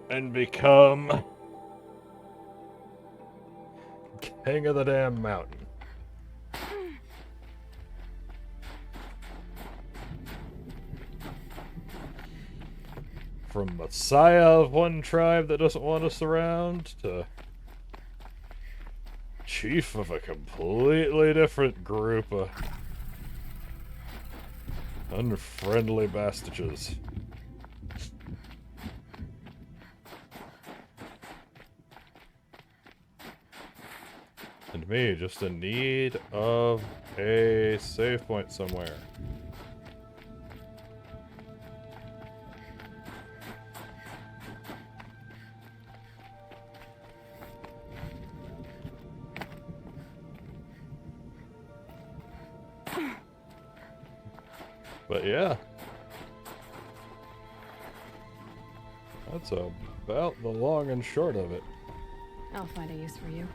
and become king of the damn mountain. From Messiah of one tribe that doesn't want us around to chief of a completely different group of unfriendly bastages. And me, just in need of a save point somewhere. But yeah, that's about the long and short of it. I'll find a use for you.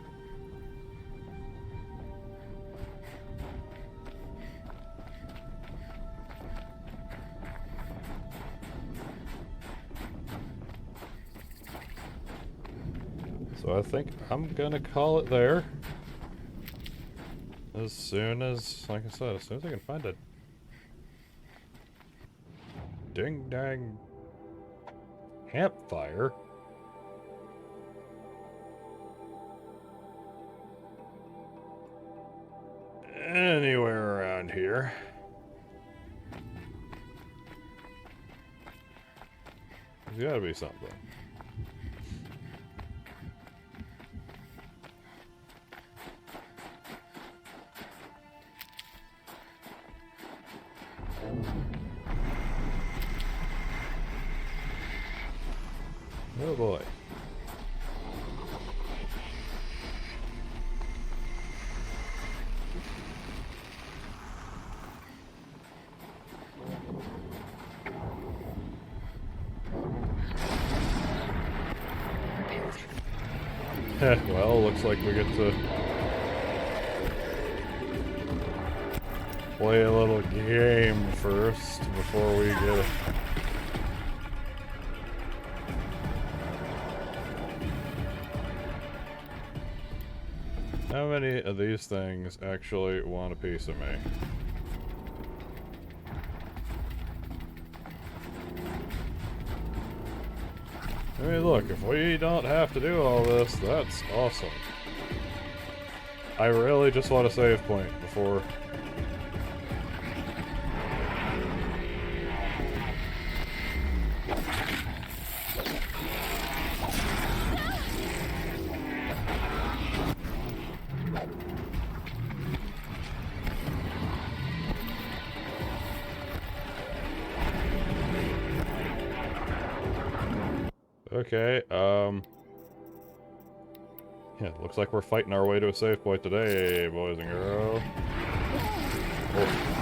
So I think I'm gonna call it there. As soon as, like I said, as soon as I can find a ding-dang campfire. Anywhere around here. There's gotta be something. Oh boy. Well, looks like we get to play a little game first before we get How many of these things actually want a piece of me? I mean, look, if we don't have to do all this, that's awesome. I really just want a save point before... Okay, yeah, looks like we're fighting our way to a save point today, boys and girls. Oh.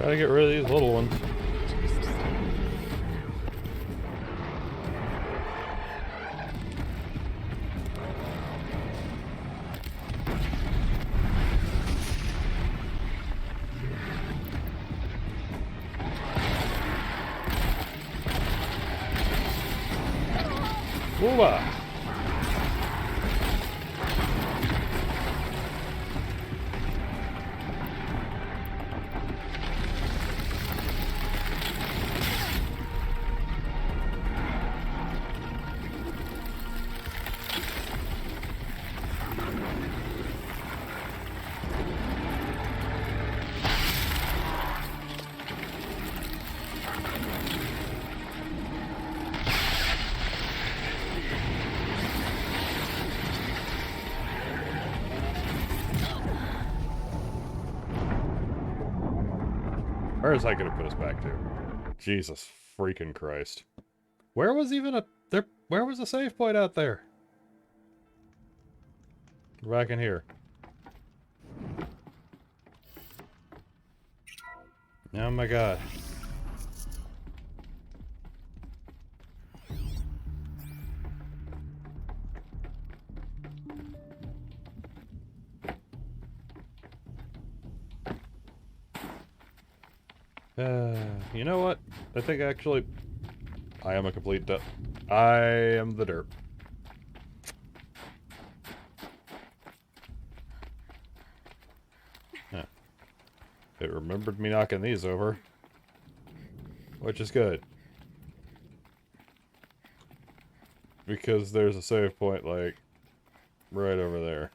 Gotta get rid of these little ones. Ooh-ah. Where is that going to put us back to? Jesus freaking Christ. Where was even a... there? Where was the save point out there? We're back in here. Oh my god. You know what? I think actually I am a complete I am the derp. Yeah. It remembered me knocking these over, which is good. Because there's a save point, like, right over there.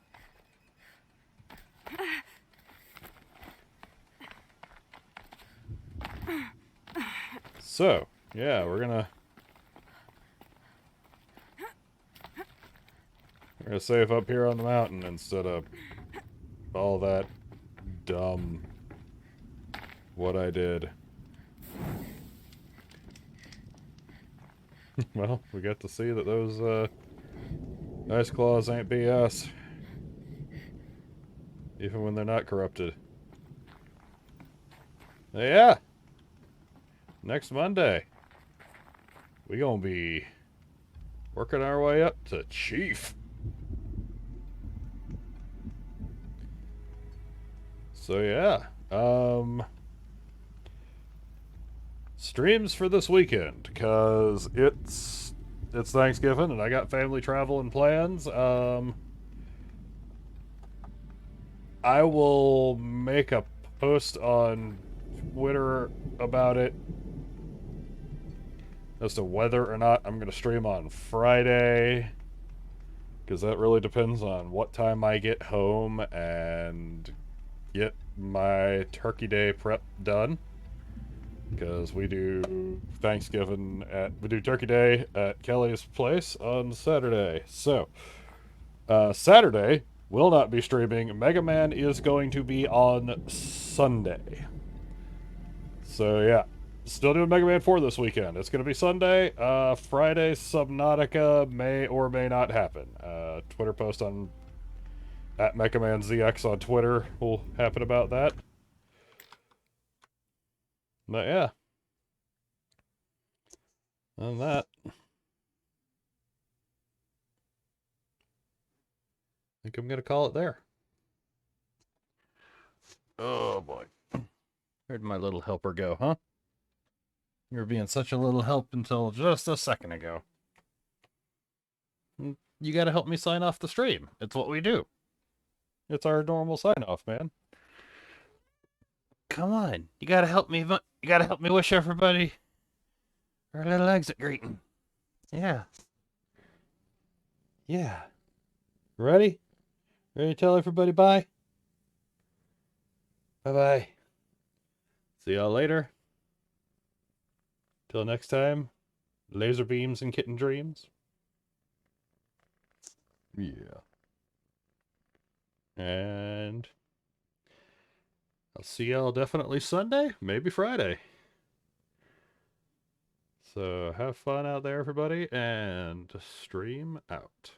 So, yeah, we're gonna save up here on the mountain instead of all that dumb what I did. Well, we got to see that those ice claws ain't BS. Even when they're not corrupted. Yeah! Next Monday, we gonna be working our way up to Chief. So yeah, streams for this weekend, cause it's it's Thanksgiving and I got family travel and plans. I will make a post on Twitter about it as to whether or not I'm going to stream on Friday, because that really depends on what time I get home and get my Turkey Day prep done. Because we do Turkey Day at Kelly's place on Saturday. So, Saturday will not be streaming. Mega Man is going to be on Sunday. So yeah, still doing Mega Man 4 this weekend. It's going to be Sunday. Friday, Subnautica may or may not happen. Twitter post on @MegaManZX on Twitter will happen about that. But yeah. On that, I think I'm going to call it there. Oh boy. Where'd my little helper go, huh? You were being such a little help until just a second ago. You gotta help me sign off the stream. It's what we do. It's our normal sign off, man. Come on. You gotta help me. You gotta help me wish everybody our little exit greeting. Yeah. Yeah. Ready? Ready to tell everybody bye? Bye-bye. See y'all later. Till next time, laser beams and kitten dreams. Yeah. And I'll see y'all definitely Sunday, maybe Friday. So have fun out there, everybody, and stream out.